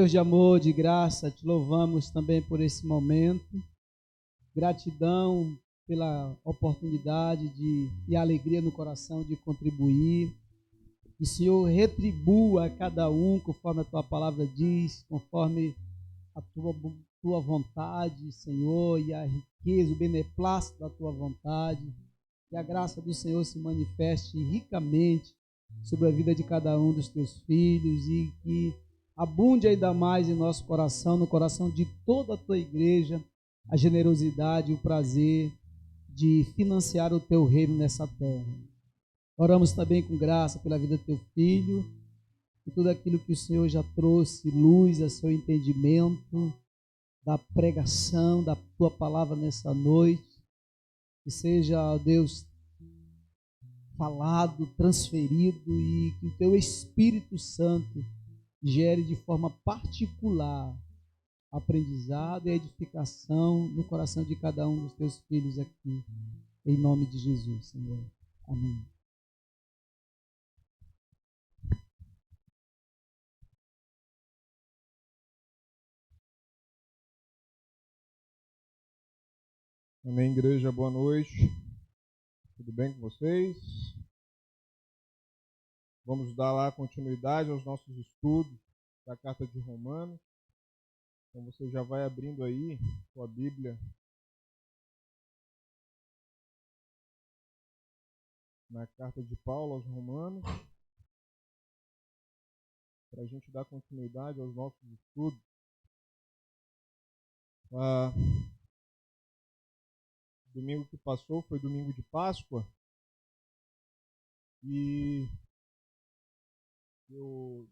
Deus de amor, de graça, te louvamos também por esse momento. Gratidão pela oportunidade e alegria no coração de contribuir. Que o Senhor retribua a cada um, conforme a tua palavra diz, conforme a tua vontade, Senhor, e a riqueza, o beneplácito da tua vontade. Que a graça do Senhor se manifeste ricamente sobre a vida de cada um dos teus filhos e que abunde ainda mais em nosso coração, no coração de toda a tua igreja, a generosidade e o prazer de financiar o teu reino nessa terra. Oramos também com graça pela vida do teu filho e tudo aquilo que o Senhor já trouxe, luz a seu entendimento, da pregação, da tua palavra nessa noite. Que seja, ó Deus, falado, transferido e que o teu Espírito Santo gere de forma particular aprendizado e edificação no coração de cada um dos teus filhos aqui, em nome de Jesus, Senhor. Amém. Amém, igreja, boa noite. Tudo bem com vocês? Vamos dar lá continuidade aos nossos estudos da carta de Romanos. Então você já vai abrindo aí sua Bíblia na carta de Paulo aos Romanos, para a gente dar continuidade aos nossos estudos. Domingo que passou foi domingo de Páscoa e eu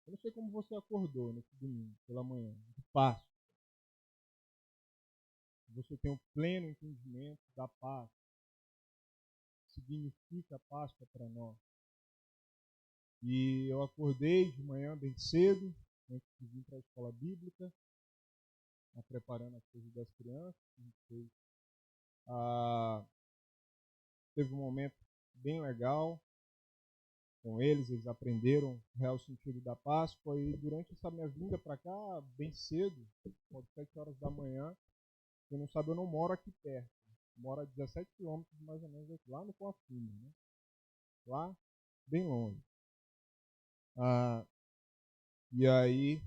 não sei como você acordou nesse domingo pela manhã, de Páscoa. Você tem um pleno entendimento da Páscoa, que significa a Páscoa para nós. E eu acordei de manhã bem cedo, antes de vir para a escola bíblica, preparando as coisas das crianças. Teve um momento bem legal com eles aprenderam o real sentido da Páscoa. E durante essa minha vinda para cá, bem cedo, às 7 horas da manhã, quem não sabe, eu não moro aqui perto. Eu moro a 17 quilômetros mais ou menos aqui, lá no Coafuma, né? Lá, bem longe. E aí,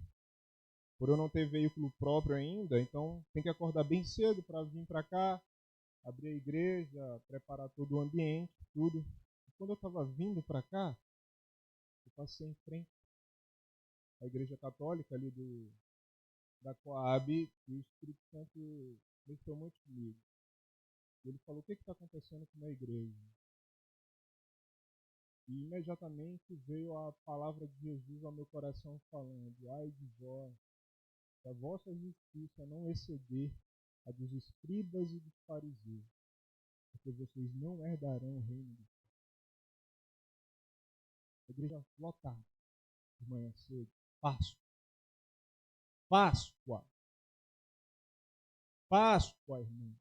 por eu não ter veículo próprio ainda, então tem que acordar bem cedo para vir para cá, abrir a igreja, preparar todo o ambiente, tudo. E quando eu estava vindo para cá, eu passei em frente à igreja católica ali da Coab, e o Espírito Santo mexeu muito comigo. Ele falou: o que está acontecendo com a igreja? E imediatamente veio a palavra de Jesus ao meu coração falando: ai de vós, se a vossa justiça não exceder a dos escribas e dos fariseus, porque vocês não herdarão o reino de Deus. A igreja lotada, de manhã cedo, Páscoa, irmão,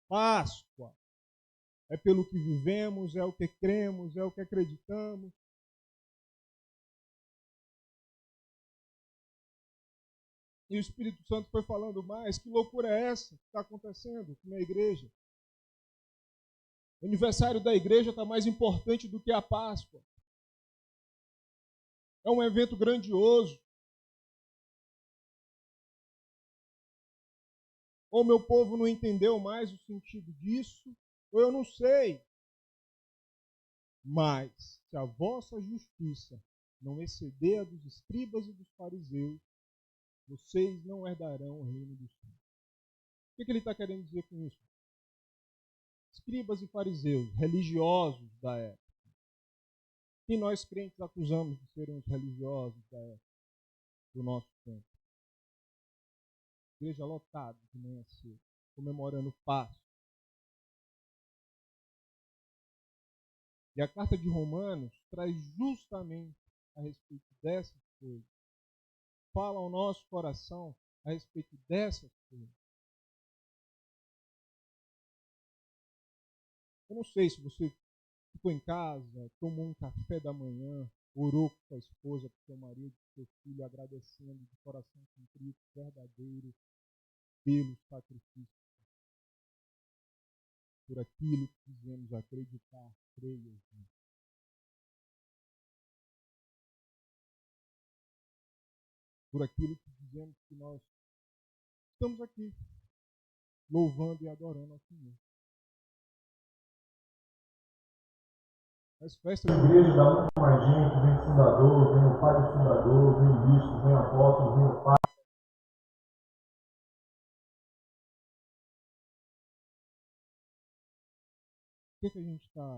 Páscoa. É pelo que vivemos, é o que cremos, é o que acreditamos. E o Espírito Santo foi falando mais: que loucura é essa que está acontecendo na igreja? O aniversário da igreja está mais importante do que a Páscoa. É um evento grandioso. Ou meu povo não entendeu mais o sentido disso, ou eu não sei. Mas, se a vossa justiça não exceder a dos escribas e dos fariseus, vocês não herdarão o reino dos céus. O que ele está querendo dizer com isso? Escribas e fariseus, religiosos da época. E nós crentes acusamos de serem os religiosos da época, do nosso tempo. Igreja lotada de manhã cedo, comemorando Páscoa. E a carta de Romanos traz justamente a respeito dessas coisas. Fala ao nosso coração a respeito dessas coisas. Eu não sei se você ficou em casa, tomou um café da manhã orou com sua esposa, com seu marido, com seu filho, agradecendo de coração contrito, verdadeiro, pelo sacrifício, por aquilo que dizemos acreditar, crer e agir. Por aquilo que dizemos que nós estamos aqui, louvando e adorando ao Senhor. As festas da igreja dá muito mais gente, vem o fundador, vem o pai do fundador, vem o bispo, vem o apóstolo, vem o pai. Por que a gente está...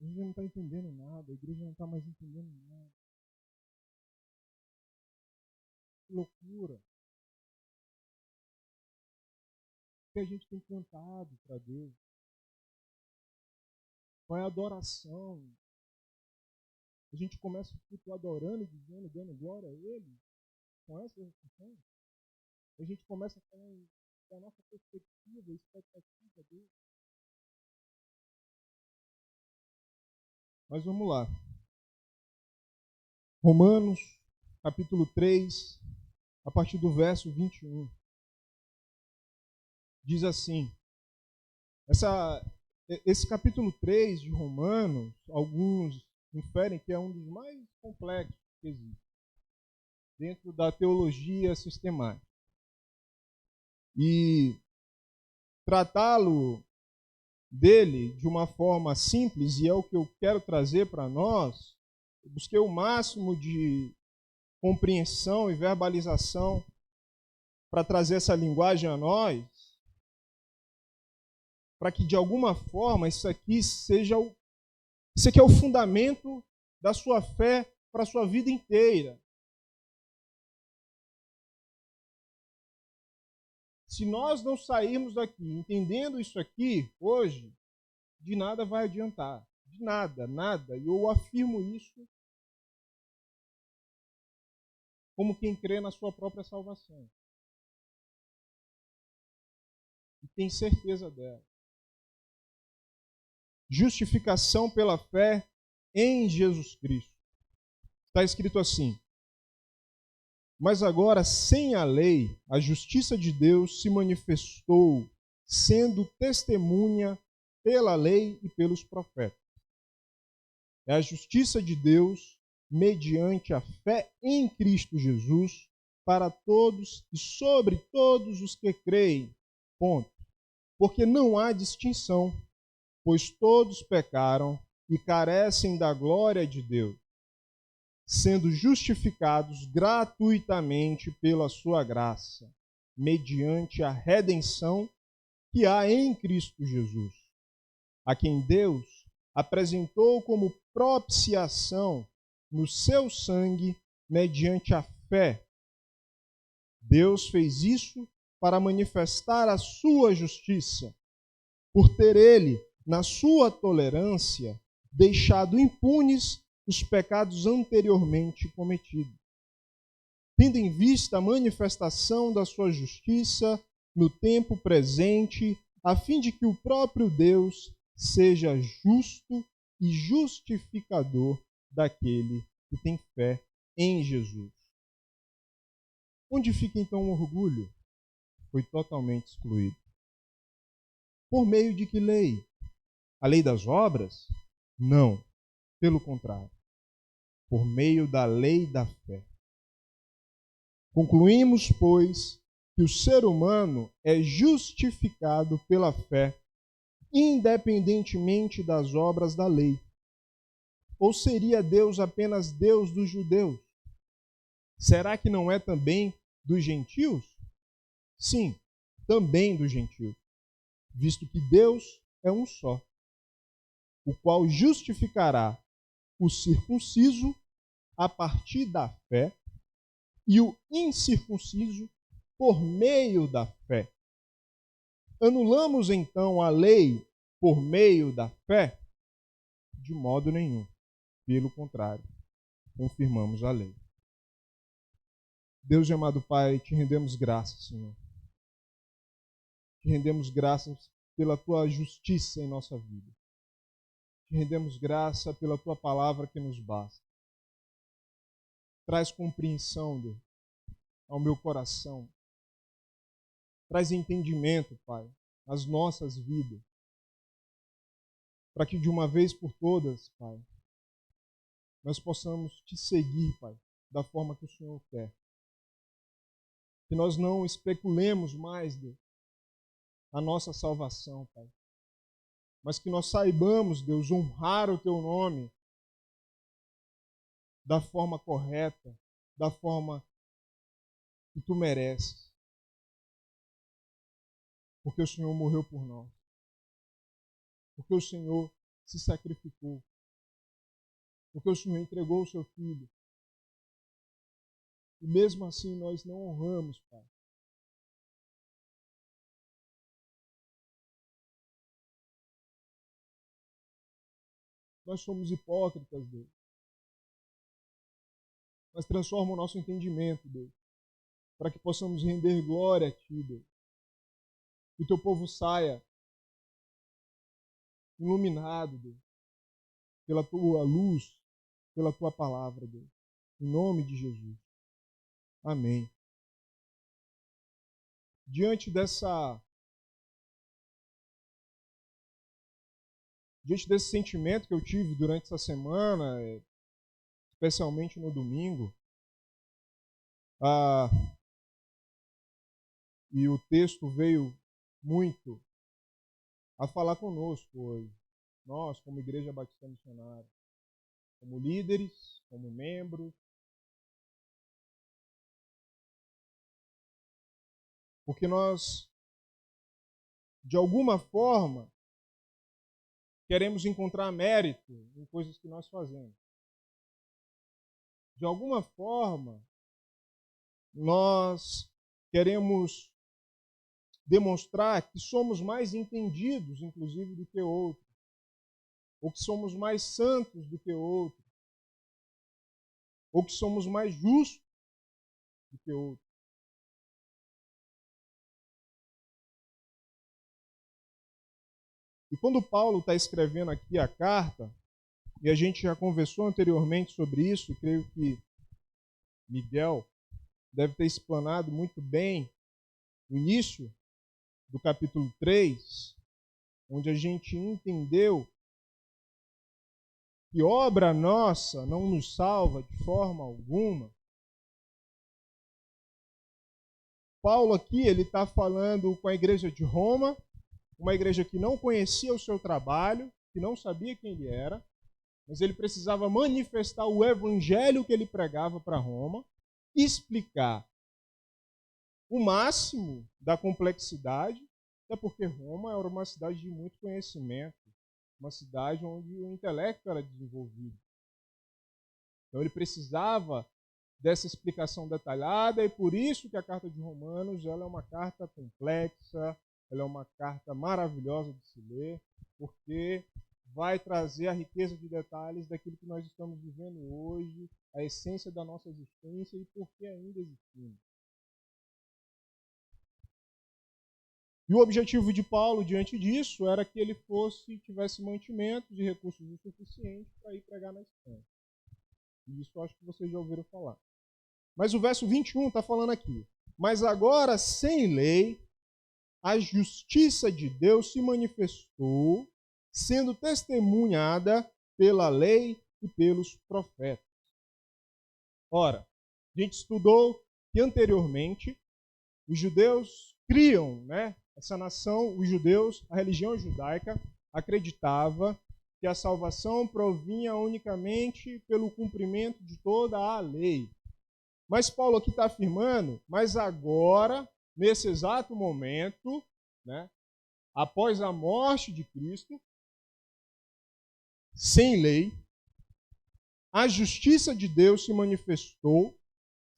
A gente não está entendendo nada, a igreja não está mais entendendo nada. Que loucura. Que a gente tem cantado para Deus. Qual é a adoração? A gente começa o culto adorando e dizendo, dando glória a Ele. Com essa reflexão. A gente começa falando da nossa perspectiva, expectativa dele. Mas vamos lá. Romanos, capítulo 3, a partir do verso 21. Diz assim, esse capítulo 3 de Romanos, alguns inferem que é um dos mais complexos que existe dentro da teologia sistemática. E tratá-lo dele de uma forma simples, e é o que eu quero trazer para nós, eu busquei o máximo de compreensão e verbalização para trazer essa linguagem a nós, para que de alguma forma isso aqui é o fundamento da sua fé para a sua vida inteira. Se nós não sairmos daqui entendendo isso aqui hoje, de nada vai adiantar. De nada, nada. E eu afirmo isso como quem crê na sua própria salvação. E tem certeza dela. Justificação pela fé em Jesus Cristo. Está escrito assim: mas agora, sem a lei, a justiça de Deus se manifestou, sendo testemunha pela lei e pelos profetas. É a justiça de Deus mediante a fé em Cristo Jesus para todos e sobre todos os que creem. Ponto. Porque não há distinção, pois todos pecaram e carecem da glória de Deus, sendo justificados gratuitamente pela sua graça, mediante a redenção que há em Cristo Jesus, a quem Deus apresentou como propiciação no seu sangue mediante a fé. Deus fez isso para manifestar a sua justiça, por ter ele, na sua tolerância, deixado impunes os pecados anteriormente cometidos, tendo em vista a manifestação da sua justiça no tempo presente, a fim de que o próprio Deus seja justo e justificador daquele que tem fé em Jesus. Onde fica então o orgulho? Foi totalmente excluído. Por meio de que lei? A lei das obras? Não, pelo contrário. Por meio da lei da fé. Concluímos, pois, que o ser humano é justificado pela fé, independentemente das obras da lei. Ou seria Deus apenas Deus dos judeus? Será que não é também dos gentios? Sim, também dos gentios, visto que Deus é um só, o qual justificará o circunciso a partir da fé e o incircunciso por meio da fé. Anulamos então a lei por meio da fé? De modo nenhum. Pelo contrário, confirmamos a lei. Deus e amado Pai, te rendemos graças, Senhor. Te rendemos graças pela tua justiça em nossa vida. Te rendemos graça pela tua palavra que nos basta. Traz compreensão, Deus, ao meu coração. Traz entendimento, Pai, às nossas vidas. Para que de uma vez por todas, Pai, nós possamos te seguir, Pai, da forma que o Senhor quer. Que nós não especulemos mais, Deus, a nossa salvação, Pai. Mas que nós saibamos, Deus, honrar o Teu nome da forma correta, da forma que Tu mereces. Porque o Senhor morreu por nós. Porque o Senhor se sacrificou. Porque o Senhor entregou o Seu Filho. E mesmo assim nós não honramos, Pai. Nós somos hipócritas, Deus. Mas transforma o nosso entendimento, Deus, para que possamos render glória a Ti, Deus. Que o Teu povo saia iluminado, Deus, pela Tua luz, pela Tua palavra, Deus. Em nome de Jesus. Amém. Diante desse sentimento que eu tive durante essa semana, especialmente no domingo, e o texto veio muito a falar conosco hoje. Nós, como Igreja Batista Missionária, como líderes, como membros, porque nós, de alguma forma, queremos encontrar mérito em coisas que nós fazemos. De alguma forma, nós queremos demonstrar que somos mais entendidos, inclusive, do que outros. Ou que somos mais santos do que outros. Ou que somos mais justos do que outros. E quando Paulo está escrevendo aqui a carta, e a gente já conversou anteriormente sobre isso, e creio que Miguel deve ter explanado muito bem no início do capítulo 3, onde a gente entendeu que obra nossa não nos salva de forma alguma. Paulo aqui ele está falando com a igreja de Roma, uma igreja que não conhecia o seu trabalho, que não sabia quem ele era, mas ele precisava manifestar o evangelho que ele pregava para Roma, explicar o máximo da complexidade, até porque Roma era uma cidade de muito conhecimento, uma cidade onde o intelecto era desenvolvido. Então ele precisava dessa explicação detalhada, e por isso que a carta de Romanos ela é uma carta complexa, ela é uma carta maravilhosa de se ler, porque vai trazer a riqueza de detalhes daquilo que nós estamos vivendo hoje, a essência da nossa existência e por que ainda existimos. E o objetivo de Paulo, diante disso, era que ele tivesse mantimento de recursos o suficiente para ir pregar na Espanha. E isso eu acho que vocês já ouviram falar. Mas o verso 21 está falando aqui. Mas agora, sem lei, a justiça de Deus se manifestou, sendo testemunhada pela lei e pelos profetas. Ora, a gente estudou que anteriormente os judeus criam, essa nação, os judeus, a religião judaica, acreditava que a salvação provinha unicamente pelo cumprimento de toda a lei. Mas Paulo aqui está afirmando, mas agora, nesse exato momento, após a morte de Cristo, sem lei, a justiça de Deus se manifestou,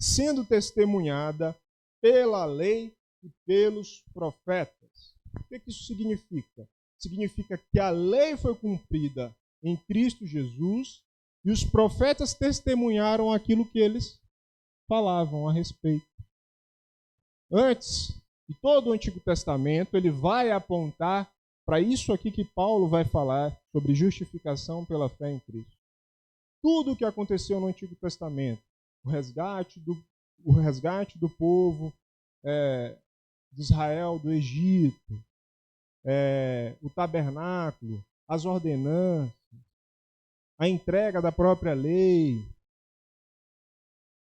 sendo testemunhada pela lei e pelos profetas. O que isso significa? Significa que a lei foi cumprida em Cristo Jesus e os profetas testemunharam aquilo que eles falavam a respeito. Antes de todo o Antigo Testamento, ele vai apontar para isso aqui que Paulo vai falar sobre justificação pela fé em Cristo. Tudo o que aconteceu no Antigo Testamento o resgate do povo de Israel do Egito, o tabernáculo, as ordenanças, a entrega da própria lei,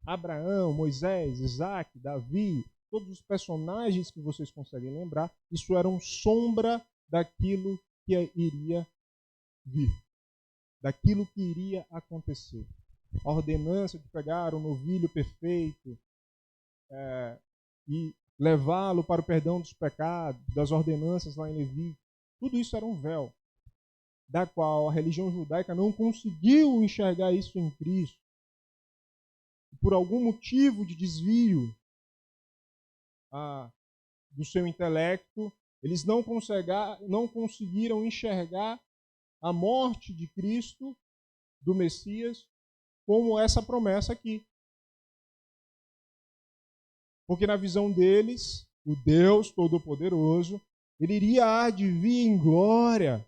Abraão, Moisés, Isaac, Davi, todos os personagens que vocês conseguem lembrar, isso eram sombra daquilo que iria vir, daquilo que iria acontecer. A ordenança de pegar o novilho perfeito e levá-lo para o perdão dos pecados, das ordenanças lá em Levítico, tudo isso era um véu, da qual a religião judaica não conseguiu enxergar isso em Cristo. Por algum motivo de desvio do seu intelecto, eles não conseguiram enxergar a morte de Cristo, do Messias, como essa promessa aqui. Porque na visão deles, o Deus Todo-Poderoso, ele iria há de vir em glória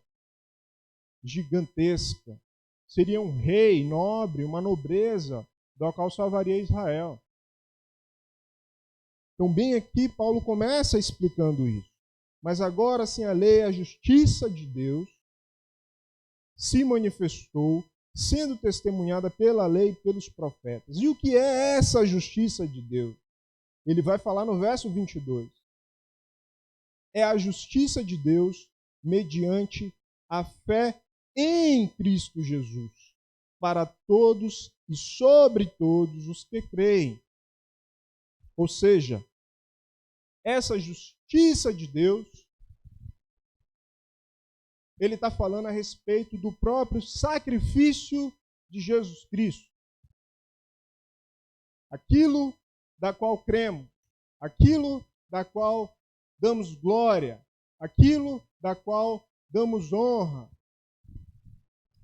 gigantesca. Seria um rei nobre, uma nobreza, do qual salvaria Israel. Então, bem aqui, Paulo começa explicando isso. Mas agora, sim, a lei, a justiça de Deus, se manifestou, sendo testemunhada pela lei e pelos profetas. E o que é essa justiça de Deus? Ele vai falar no verso 22. É a justiça de Deus mediante a fé em Cristo Jesus, para todos e sobre todos os que creem. Ou seja, essa justiça de Deus, ele está falando a respeito do próprio sacrifício de Jesus Cristo. Aquilo da qual cremos, aquilo da qual damos glória, aquilo da qual damos honra.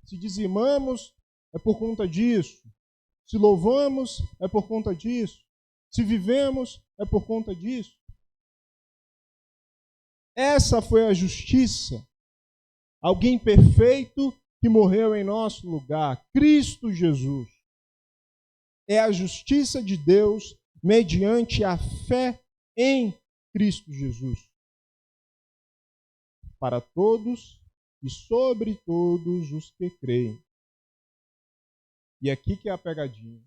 Se dizimamos, é por conta disso. Se louvamos, é por conta disso. Se vivemos, é por conta disso. Essa foi a justiça. Alguém perfeito que morreu em nosso lugar, Cristo Jesus. É a justiça de Deus mediante a fé em Cristo Jesus. Para todos e sobre todos os que creem. E aqui que é a pegadinha.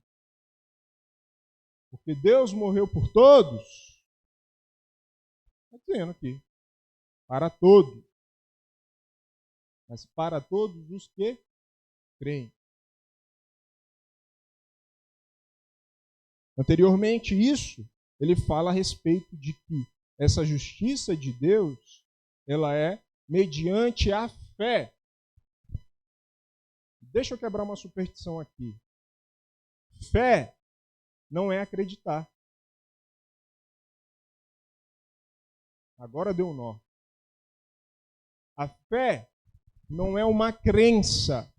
Porque Deus morreu por todos. Está dizendo aqui. Para todos. Mas para todos os que creem. Anteriormente isso, ele fala a respeito de que essa justiça de Deus, ela é mediante a fé. Deixa eu quebrar uma superstição aqui. Fé não é acreditar. Agora deu um nó. A fé não é uma crença.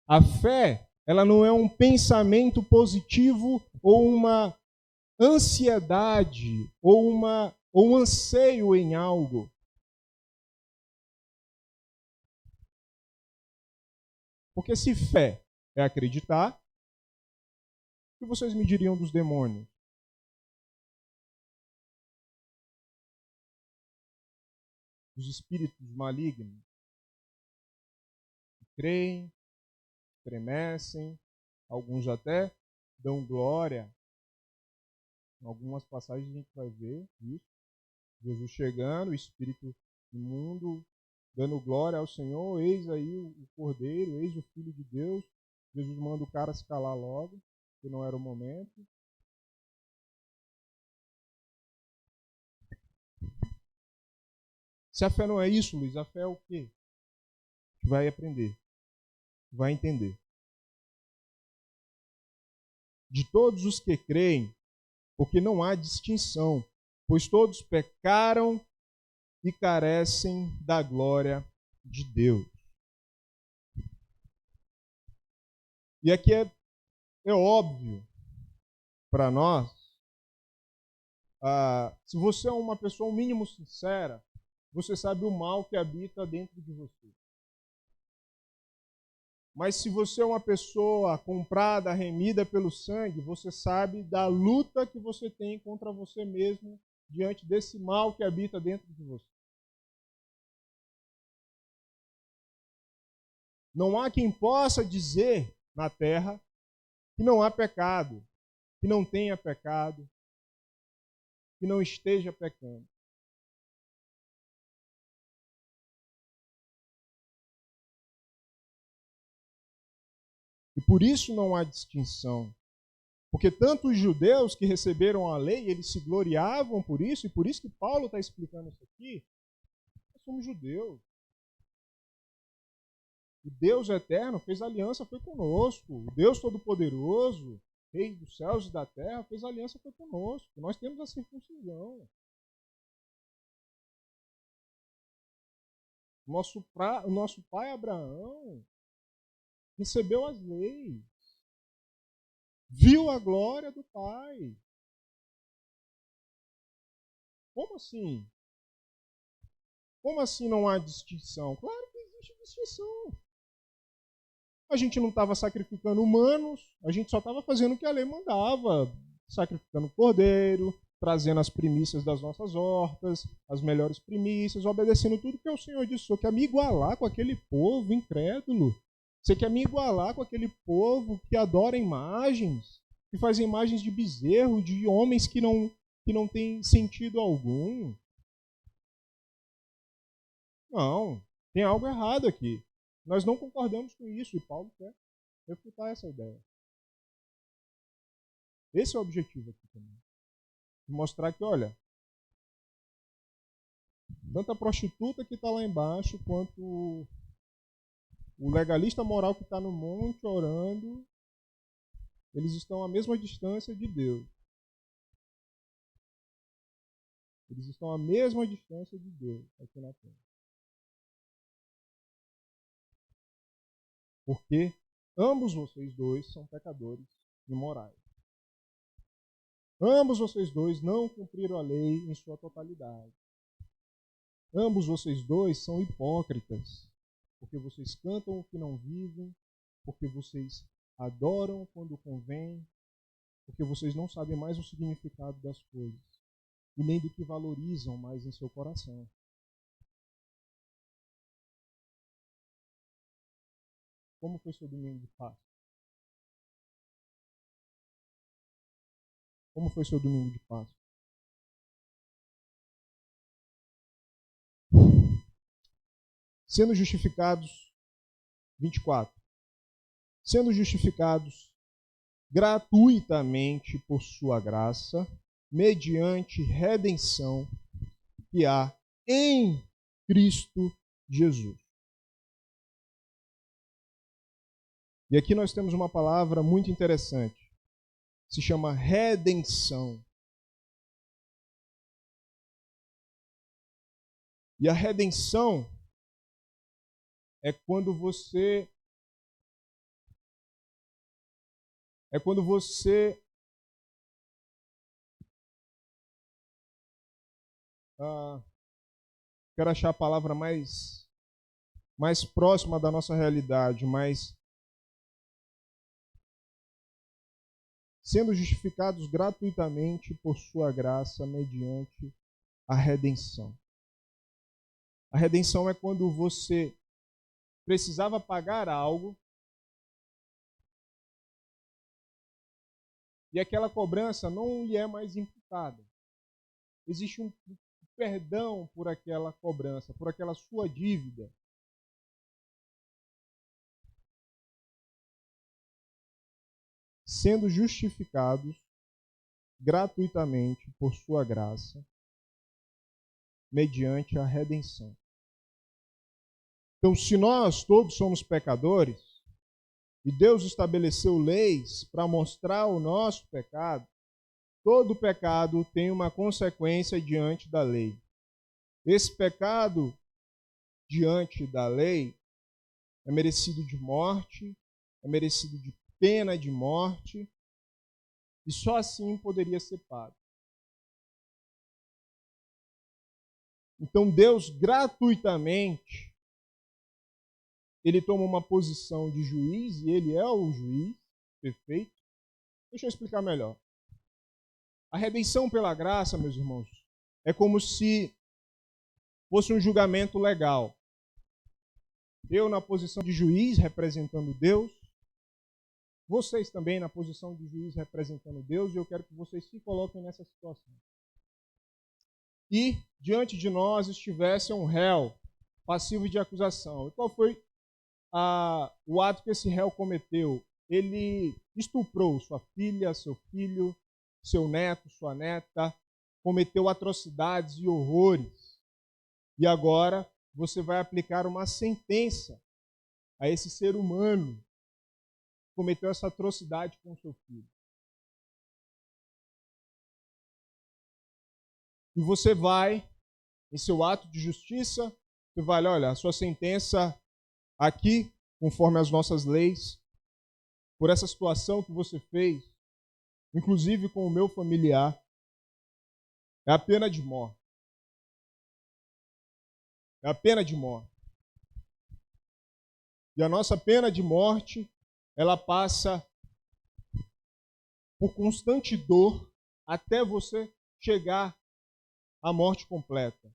A fé, ela não é um pensamento positivo ou uma ansiedade ou um anseio em algo. Porque se fé é acreditar, o que vocês me diriam dos demônios? Dos espíritos malignos? Creem, estremecem, alguns até dão glória. Em algumas passagens a gente vai ver isso. Jesus chegando, o espírito imundo, dando glória ao Senhor, eis aí o Cordeiro, eis o Filho de Deus. Jesus manda o cara se calar logo, que não era o momento. Se a fé não é isso, Luiz, a fé é o quê? Vai aprender, vai entender. De todos os que creem, porque não há distinção, pois todos pecaram e carecem da glória de Deus. E aqui é óbvio para nós, se você é uma pessoa um mínimo sincera, você sabe o mal que habita dentro de você. Mas se você é uma pessoa comprada, remida pelo sangue, você sabe da luta que você tem contra você mesmo diante desse mal que habita dentro de você. Não há quem possa dizer na terra que não há pecado, que não tenha pecado, que não esteja pecando. E por isso não há distinção. Porque tanto os judeus que receberam a lei, eles se gloriavam por isso, e por isso que Paulo está explicando isso aqui. Nós somos judeus. O Deus eterno fez aliança, foi conosco. O Deus Todo-Poderoso, Rei dos céus e da terra, fez aliança, foi conosco. Nós temos a circuncisão. O nosso pai Abraão recebeu as leis. Viu a glória do Pai. Como assim? Como assim não há distinção? Claro que existe distinção. A gente não estava sacrificando humanos, a gente só estava fazendo o que a lei mandava, sacrificando cordeiro, trazendo as primícias das nossas hortas, as melhores primícias, obedecendo tudo que o Senhor disse. Você quer me igualar com aquele povo incrédulo? Você quer me igualar com aquele povo que adora imagens, que faz imagens de bezerro, de homens que não têm sentido algum? Não, tem algo errado aqui. Nós não concordamos com isso e Paulo quer refutar essa ideia. Esse é o objetivo aqui também. Mostrar que, olha, tanto a prostituta que está lá embaixo, quanto o legalista moral que está no monte orando, eles estão à mesma distância de Deus. Eles estão à mesma distância de Deus aqui na terra. Porque ambos vocês dois são pecadores imorais. Ambos vocês dois não cumpriram a lei em sua totalidade. Ambos vocês dois são hipócritas, porque vocês cantam o que não vivem, porque vocês adoram quando convém, porque vocês não sabem mais o significado das coisas e nem do que valorizam mais em seu coração. Como foi seu domingo de Páscoa? Como foi seu domingo de Páscoa? Sendo justificados, 24. Sendo justificados gratuitamente por sua graça, mediante redenção que há em Cristo Jesus. E aqui nós temos uma palavra muito interessante. Se chama redenção. E a redenção é quando você quero achar a palavra mais próxima da nossa realidade, mas sendo justificados gratuitamente por sua graça mediante a redenção. A redenção é quando você precisava pagar algo e aquela cobrança não lhe é mais imputada. Existe um perdão por aquela cobrança, por aquela sua dívida. Sendo justificados gratuitamente por sua graça, mediante a redenção. Então, se nós todos somos pecadores, e Deus estabeleceu leis para mostrar o nosso pecado, todo pecado tem uma consequência diante da lei. Esse pecado diante da lei é merecido de morte, é merecido de pena de morte, e só assim poderia ser pago. Então Deus gratuitamente ele toma uma posição de juiz, e ele é o juiz perfeito. Deixa eu explicar melhor. A redenção pela graça, meus irmãos, é como se fosse um julgamento legal. Eu na posição de juiz, representando Deus, vocês também na posição de juiz, representando Deus, e eu quero que vocês se coloquem nessa situação. E diante de nós estivesse um réu passivo de acusação. E qual foi o ato que esse réu cometeu? Ele estuprou sua filha, seu filho, seu neto, sua neta, cometeu atrocidades e horrores. E agora você vai aplicar uma sentença a esse ser humano que cometeu essa atrocidade com seu filho. E você vai, em seu ato de justiça, você vai, olha, a sua sentença aqui, conforme as nossas leis, por essa situação que você fez, inclusive com o meu familiar, é a pena de morte. É a pena de morte. E a nossa pena de morte, ela passa por constante dor até você chegar à morte completa.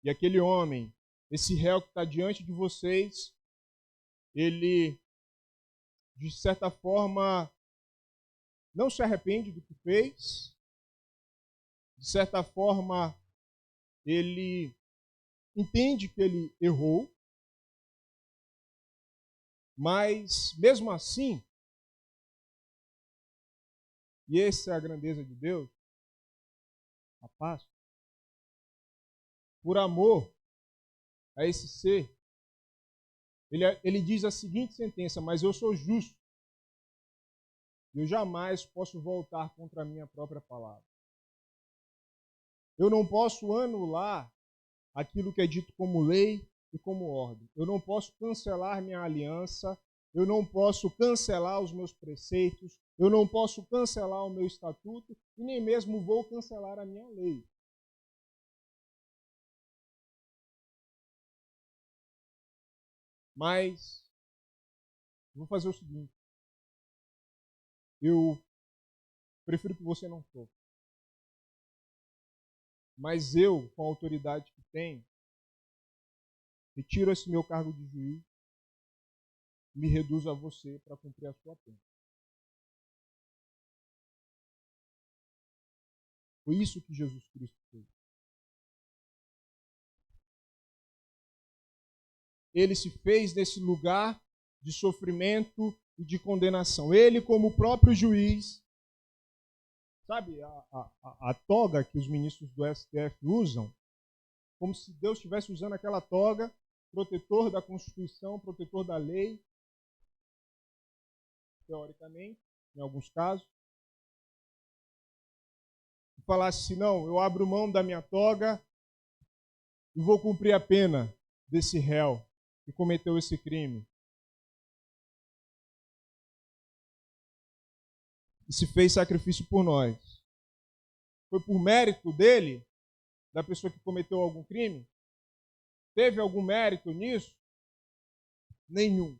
E aquele homem, esse réu que está diante de vocês, ele, de certa forma, não se arrepende do que fez. De certa forma, ele entende que ele errou. Mas, mesmo assim, e essa é a grandeza de Deus, a paz, por amor a esse ser, ele diz a seguinte sentença: mas eu sou justo, eu jamais posso voltar contra a minha própria palavra. Eu não posso anular aquilo que é dito como lei e como ordem. Eu não posso cancelar minha aliança, eu não posso cancelar os meus preceitos, eu não posso cancelar o meu estatuto e nem mesmo vou cancelar a minha lei. Mas vou fazer o seguinte: eu prefiro que você não sofra. Mas eu, com a autoridade que tenho, retiro esse meu cargo de juiz e me reduzo a você para cumprir a sua pena. Foi isso que Jesus Cristo fez. Ele se fez nesse lugar de sofrimento e de condenação. Ele, como o próprio juiz, sabe, a toga que os ministros do STF usam, como se Deus estivesse usando aquela toga, protetor da Constituição, protetor da lei, teoricamente, em alguns casos, e falasse assim: não, eu abro mão da minha toga e vou cumprir a pena desse réu que cometeu esse crime. E se fez sacrifício por nós. Foi por mérito dele, da pessoa que cometeu algum crime? Teve algum mérito nisso? Nenhum.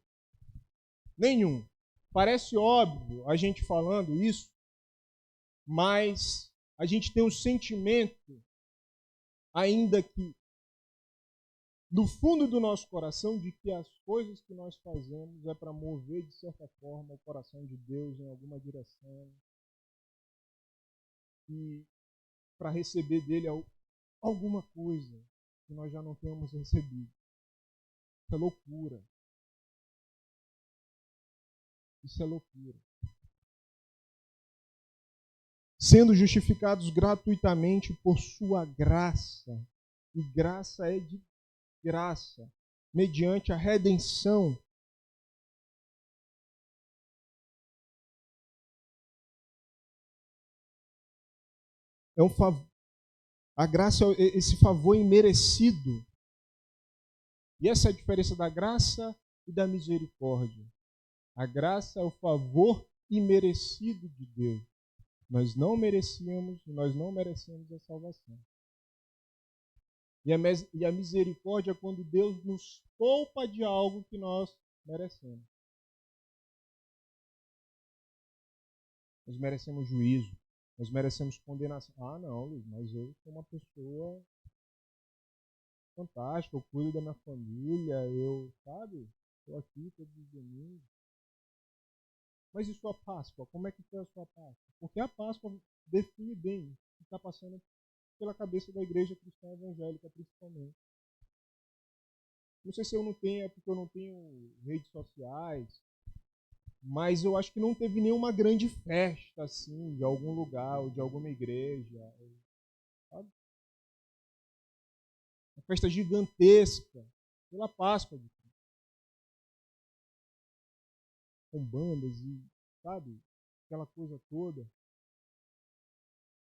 Nenhum. Parece óbvio a gente falando isso, mas a gente tem um sentimento, ainda que no fundo do nosso coração, de que as coisas que nós fazemos é para mover, de certa forma, o coração de Deus em alguma direção e para receber dele alguma coisa que nós já não temos recebido. Isso é loucura. Isso é loucura. Sendo justificados gratuitamente por sua graça, e graça é de graça, mediante a redenção. É um favor. A graça é esse favor imerecido. E essa é a diferença da graça e da misericórdia. A graça é o favor imerecido de Deus. Nós não merecíamos e nós não merecemos a salvação. E a misericórdia é quando Deus nos poupa de algo que nós merecemos. Nós merecemos juízo. Nós merecemos condenação. Ah, não, Luiz, mas eu sou uma pessoa fantástica, eu cuido da minha família, sabe, estou aqui todos os domingos. Mas e sua Páscoa? Como é que foi a sua Páscoa? Porque a Páscoa define bem o que está passando pela cabeça da igreja cristã evangélica, principalmente. Não sei se eu não tenho, é porque eu não tenho redes sociais, mas eu acho que não teve nenhuma grande festa, assim, de algum lugar ou de alguma igreja, sabe? Uma festa gigantesca pela Páscoa de Cristo. Com bandas e, sabe, aquela coisa toda.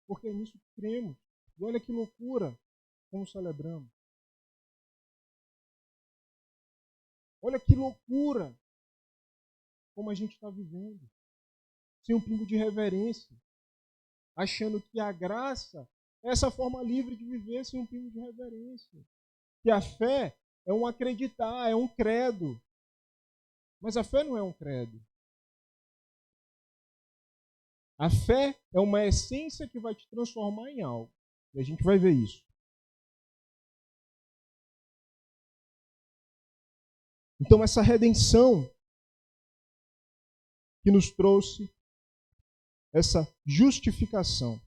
Porque é nisso que cremos. E olha que loucura como celebramos. Olha que loucura como a gente está vivendo. Sem um pingo de reverência. Achando que a graça é essa forma livre de viver sem um pingo de reverência. Que a fé é um acreditar, é um credo. Mas a fé não é um credo. A fé é uma essência que vai te transformar em algo. E a gente vai ver isso. Então, essa redenção que nos trouxe essa justificação.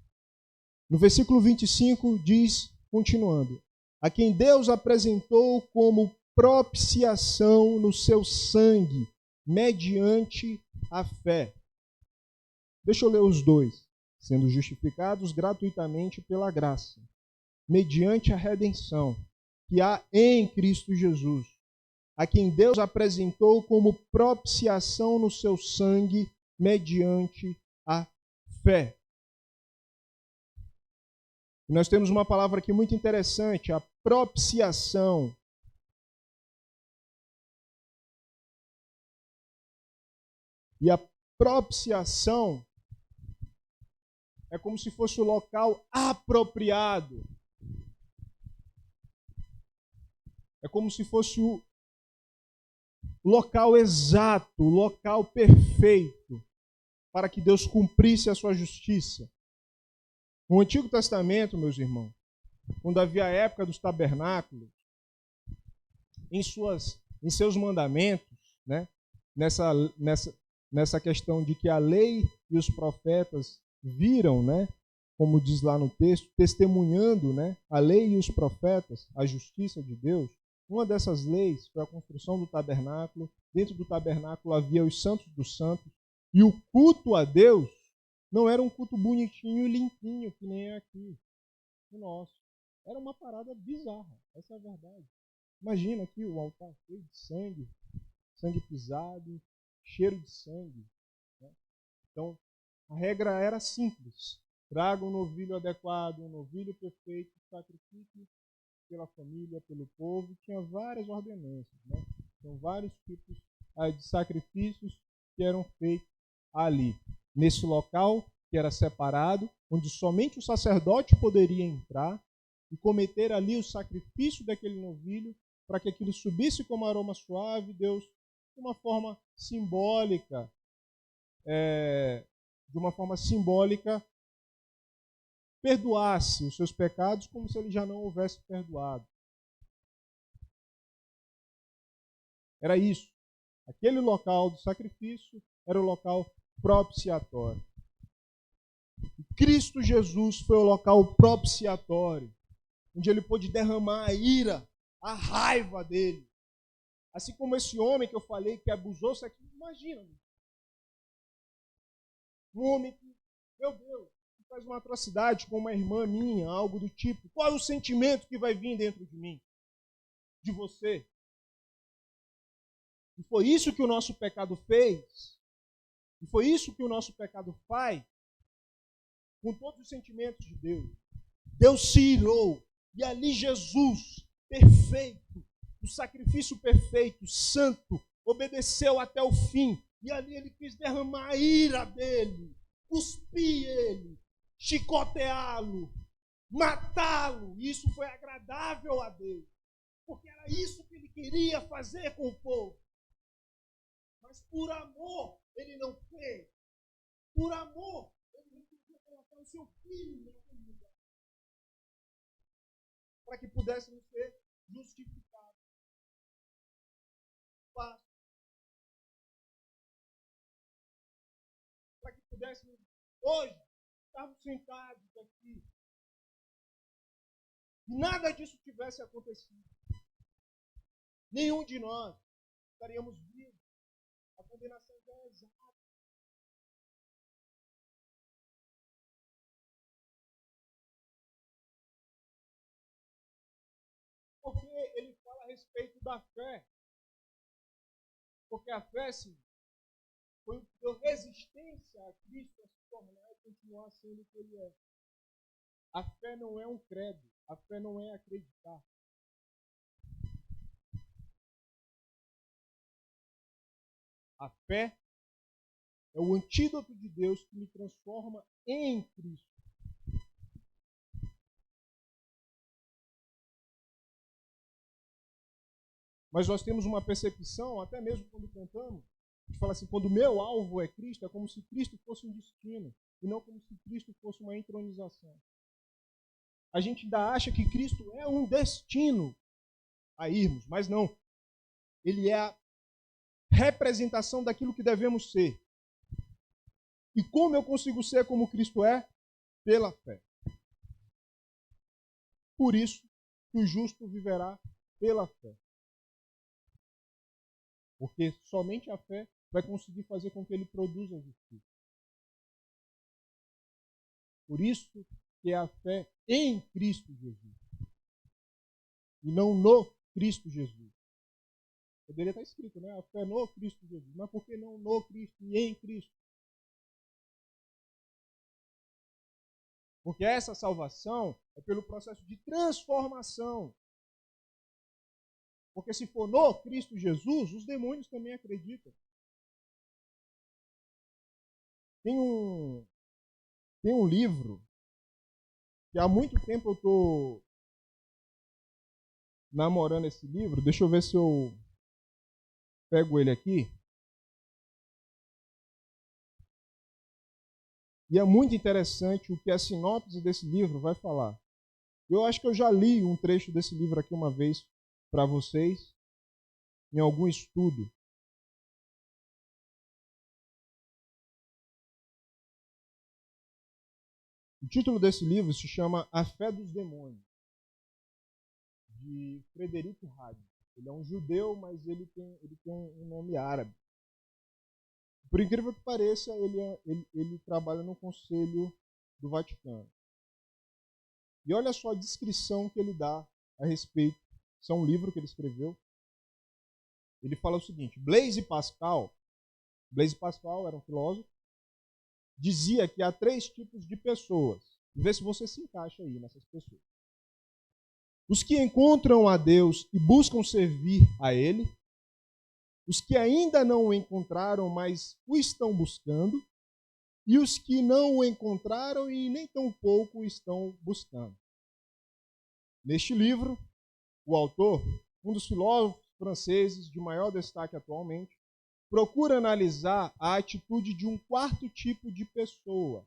No versículo 25 diz, continuando, a quem Deus apresentou como propiciação no seu sangue, mediante a fé. Deixa eu ler os dois. Sendo justificados gratuitamente pela graça, mediante a redenção que há em Cristo Jesus, a quem Deus apresentou como propiciação no seu sangue, mediante a fé. Nós temos uma palavra aqui muito interessante, a propiciação. E a propiciação é como se fosse o local apropriado. É como se fosse o local exato, o local perfeito para que Deus cumprisse a sua justiça. No Antigo Testamento, meus irmãos, quando havia a época dos tabernáculos, em seus mandamentos, né, nessa questão de que a lei e os profetas viram, né, como diz lá no texto, testemunhando, né, a lei e os profetas, a justiça de Deus. Uma dessas leis foi a construção do tabernáculo. Dentro do tabernáculo havia os santos dos santos. E o culto a Deus não era um culto bonitinho e limpinho, que nem é aqui, o nosso. Era uma parada bizarra, essa é a verdade. Imagina aqui o altar cheio de sangue, sangue pisado, cheiro de sangue. Né? Então, a regra era simples. Traga um novilho adequado, um novilho perfeito, sacrifique pela família, pelo povo. Tinha várias ordenanças, né? Então, vários tipos de sacrifícios que eram feitos ali, nesse local que era separado, onde somente o sacerdote poderia entrar e cometer ali o sacrifício daquele novilho, para que aquilo subisse como aroma suave. Deus, de uma forma simbólica, perdoasse os seus pecados como se ele já não houvesse perdoado. Era isso. Aquele local do sacrifício era o local propiciatório. Cristo Jesus foi o local propiciatório, onde ele pôde derramar a ira, a raiva dele. Assim como esse homem que eu falei que abusou, você aqui, imagina. Um homem que, meu Deus, faz uma atrocidade com uma irmã minha, algo do tipo. Qual é o sentimento que vai vir dentro de mim? De você? E foi isso que o nosso pecado fez. E foi isso que o nosso pecado faz com todos os sentimentos de Deus. Deus se irou. E ali Jesus, perfeito, o sacrifício perfeito, santo, obedeceu até o fim. E ali ele quis derramar a ira dele, cuspir ele, chicoteá-lo, matá-lo. Isso foi agradável a Deus, porque era isso que ele queria fazer com o povo. Mas por amor, ele não fez. Por amor, ele resolveu colocar o seu filho naquele lugar, para que pudéssemos ser justificados. Para que pudéssemos, hoje, estarmos sentados aqui. Nada disso tivesse acontecido. Nenhum de nós estaríamos vivos. A condenação já é exata. Porque ele fala a respeito da fé. Porque a fé, sim, foi o que deu resistência a Cristo a se tornar e continuar sendo o que ele é. A fé não é um credo. A fé não é acreditar. A fé é o antídoto de Deus que me transforma em Cristo. Mas nós temos uma percepção, até mesmo quando cantamos, que fala assim, quando o meu alvo é Cristo, é como se Cristo fosse um destino, e não como se Cristo fosse uma entronização. A gente ainda acha que Cristo é um destino a irmos, mas não. Ele é a representação daquilo que devemos ser. E como eu consigo ser como Cristo é? Pela fé. Por isso que o justo viverá pela fé. Porque somente a fé vai conseguir fazer com que ele produza a justiça. Por isso que é a fé em Cristo Jesus. E não no Cristo Jesus. Poderia estar escrito, né? A fé no Cristo Jesus. Mas por que não no Cristo e em Cristo? Porque essa salvação é pelo processo de transformação. Porque se for no Cristo Jesus, os demônios também acreditam. Tem um livro que há muito tempo eu estou namorando esse livro. Deixa eu ver se eu pego ele aqui. E é muito interessante o que a sinopse desse livro vai falar. Eu acho que eu já li um trecho desse livro aqui uma vez para vocês, em algum estudo. O título desse livro se chama A Fé dos Demônios, de Frederico Hadi. Ele é um judeu, mas ele tem um nome árabe. Por incrível que pareça, ele trabalha no Conselho do Vaticano. E olha só a descrição que ele dá a respeito. Isso é um livro que ele escreveu. Ele fala o seguinte: Blaise Pascal era um filósofo, dizia que há 3 tipos de pessoas. Vê se você se encaixa aí nessas pessoas. Os que encontram a Deus e buscam servir a Ele, os que ainda não o encontraram, mas o estão buscando, e os que não o encontraram e nem tampouco o estão buscando. Neste livro, o autor, um dos filósofos franceses de maior destaque atualmente, procura analisar a atitude de um 4º tipo de pessoa,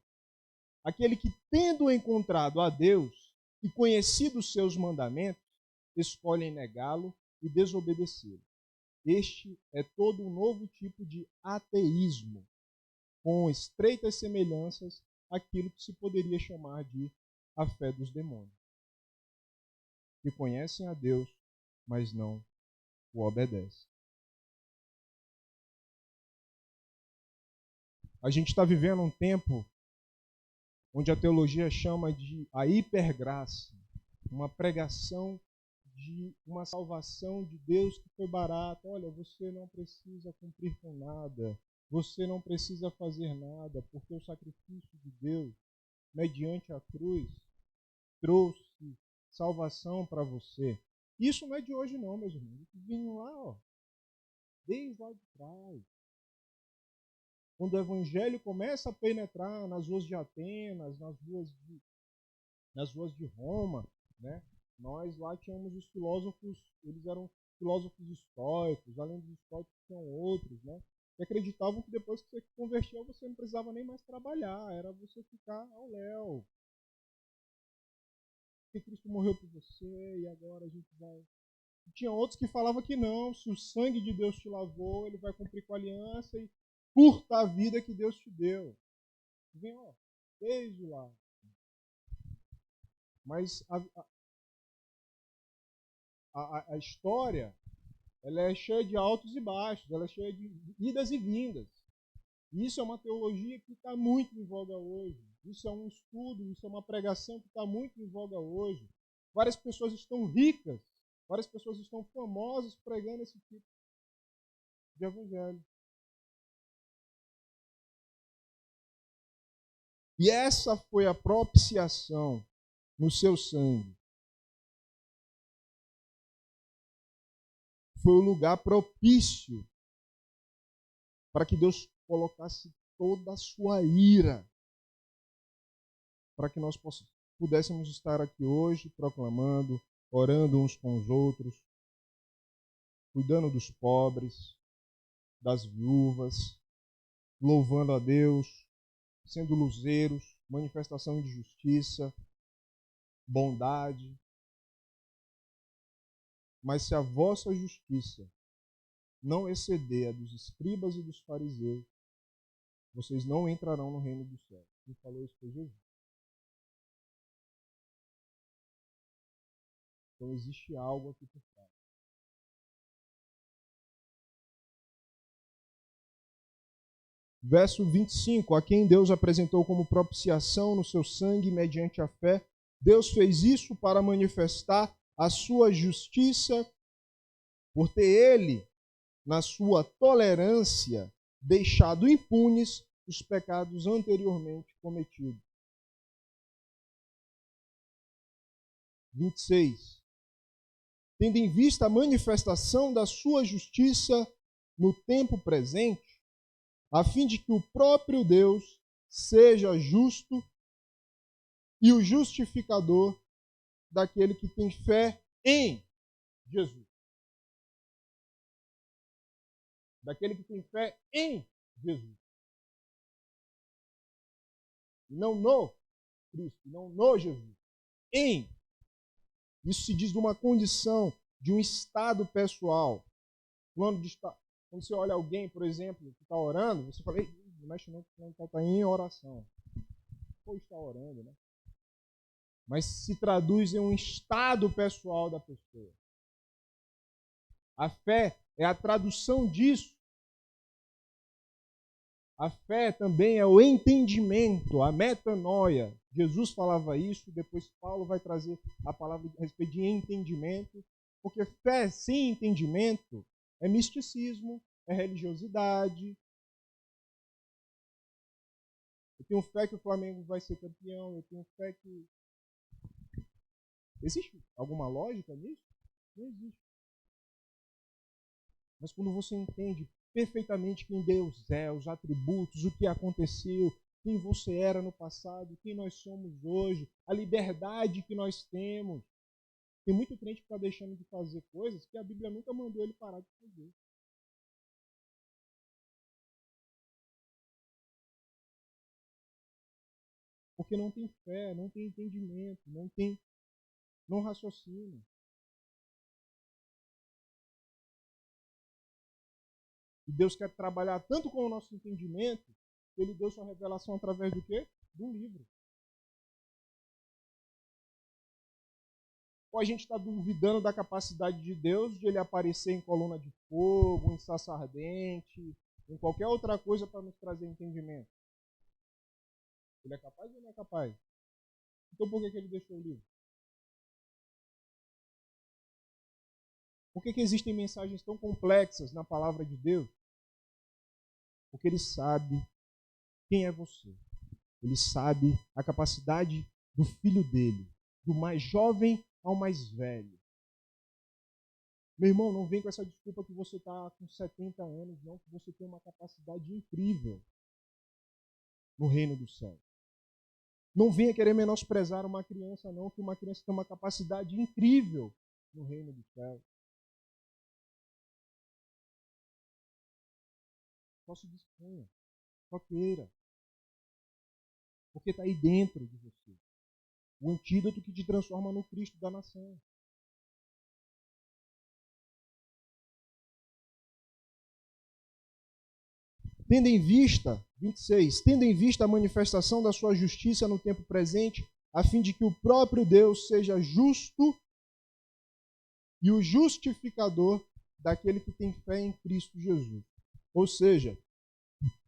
aquele que, tendo encontrado a Deus e conhecido os seus mandamentos, escolhem negá-lo e desobedecê-lo. Este é todo um novo tipo de ateísmo, com estreitas semelhanças àquilo que se poderia chamar de a fé dos demônios, que conhecem a Deus, mas não o obedecem. A gente está vivendo um tempo onde a teologia chama de a hipergraça, uma pregação de uma salvação de Deus que foi barata. Olha, você não precisa cumprir com nada, você não precisa fazer nada, porque o sacrifício de Deus, mediante a cruz, trouxe salvação para você. Isso não é de hoje não, meus irmãos. Isso vinha lá, desde lá de trás. Quando o evangelho começa a penetrar nas ruas de Atenas, nas ruas nas ruas de Roma, né? Nós lá tínhamos os filósofos, eles eram filósofos estoicos, além dos estoicos tinham outros, né? Que acreditavam que depois que você se convertia, você não precisava nem mais trabalhar, era você ficar ao léu. Que Cristo morreu por você e agora a gente vai... E tinha outros que falavam que não, se o sangue de Deus te lavou, ele vai cumprir com a aliança e curta a vida que Deus te deu. Vem, ó, desde lá. Mas a história, ela é cheia de altos e baixos, ela é cheia de idas e vindas. E isso é uma teologia que está muito em voga hoje. Isso é um estudo, isso é uma pregação que está muito em voga hoje. Várias pessoas estão ricas, várias pessoas estão famosas pregando esse tipo de evangelho. E essa foi a propiciação no seu sangue. Foi o lugar propício para que Deus colocasse toda a sua ira, para que nós pudéssemos estar aqui hoje proclamando, orando uns com os outros, cuidando dos pobres, das viúvas, louvando a Deus, sendo luzeiros, manifestação de justiça, bondade. Mas se a vossa justiça não exceder a dos escribas e dos fariseus, vocês não entrarão no reino dos céus. Quem falou isso foi Jesus. Então existe algo aqui por trás. Verso 25, a quem Deus apresentou como propiciação no seu sangue mediante a fé, Deus fez isso para manifestar a sua justiça, por ter ele, na sua tolerância, deixado impunes os pecados anteriormente cometidos. 26. Tendo em vista a manifestação da sua justiça no tempo presente, a fim de que o próprio Deus seja justo e o justificador daquele que tem fé em Jesus. Daquele que tem fé em Jesus. Não no Cristo, não no Jesus. Em. Isso se diz de uma condição, de um estado pessoal. Quando você olha alguém, por exemplo, que está orando, você fala, não mexe não, porque está em oração. Ou está orando, né? Mas se traduz em um estado pessoal da pessoa. A fé é a tradução disso. A fé também é o entendimento, a metanoia. Jesus falava isso, depois Paulo vai trazer a palavra a respeito de entendimento, porque fé sem entendimento é misticismo, é religiosidade. Eu tenho fé que o Flamengo vai ser campeão, eu tenho fé que... Existe alguma lógica nisso? Não existe. Mas quando você entende perfeitamente quem Deus é, os atributos, o que aconteceu, quem você era no passado, quem nós somos hoje, a liberdade que nós temos. Tem muito crente que está deixando de fazer coisas que a Bíblia nunca mandou ele parar de fazer. Porque não tem fé, não tem entendimento, não raciocina. E Deus quer trabalhar tanto com o nosso entendimento, que ele deu sua revelação através do quê? Do livro. Ou a gente está duvidando da capacidade de Deus de ele aparecer em coluna de fogo, em sarça ardente, em qualquer outra coisa para nos trazer entendimento. Ele é capaz ou não é capaz? Então por que ele deixou o livro? Por que existem mensagens tão complexas na palavra de Deus? Porque ele sabe quem é você. Ele sabe a capacidade do filho dele, do mais jovem ao mais velho. Meu irmão, não vem com essa desculpa que você está com 70 anos, não, que você tem uma capacidade incrível no reino do céu. Não venha querer menosprezar uma criança, não, que uma criança tem uma capacidade incrível no reino do céu. Só se disponha, só queira. Porque está aí dentro de você. O antídoto que te transforma no Cristo da nação. Tendo em vista, 26, tendo em vista a manifestação da sua justiça no tempo presente, a fim de que o próprio Deus seja justo e o justificador daquele que tem fé em Cristo Jesus. Ou seja,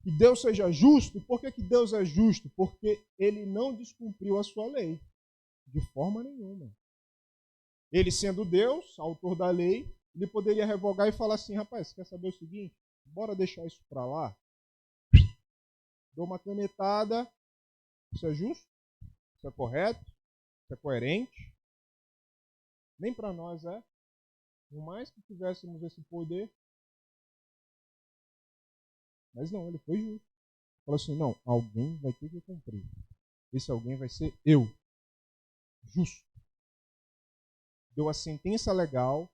que Deus seja justo. Por que Deus é justo? Porque ele não descumpriu a sua lei, de forma nenhuma. Ele sendo Deus, autor da lei, ele poderia revogar e falar assim, rapaz, você quer saber o seguinte? Bora deixar isso para lá. Dou uma canetada. Isso é justo? Isso é correto? Isso é coerente? Nem para nós é. Por mais que tivéssemos esse poder. Mas não, ele foi justo. Falou assim, não, alguém vai ter que cumprir. Esse alguém vai ser eu. Justo. Deu a sentença legal.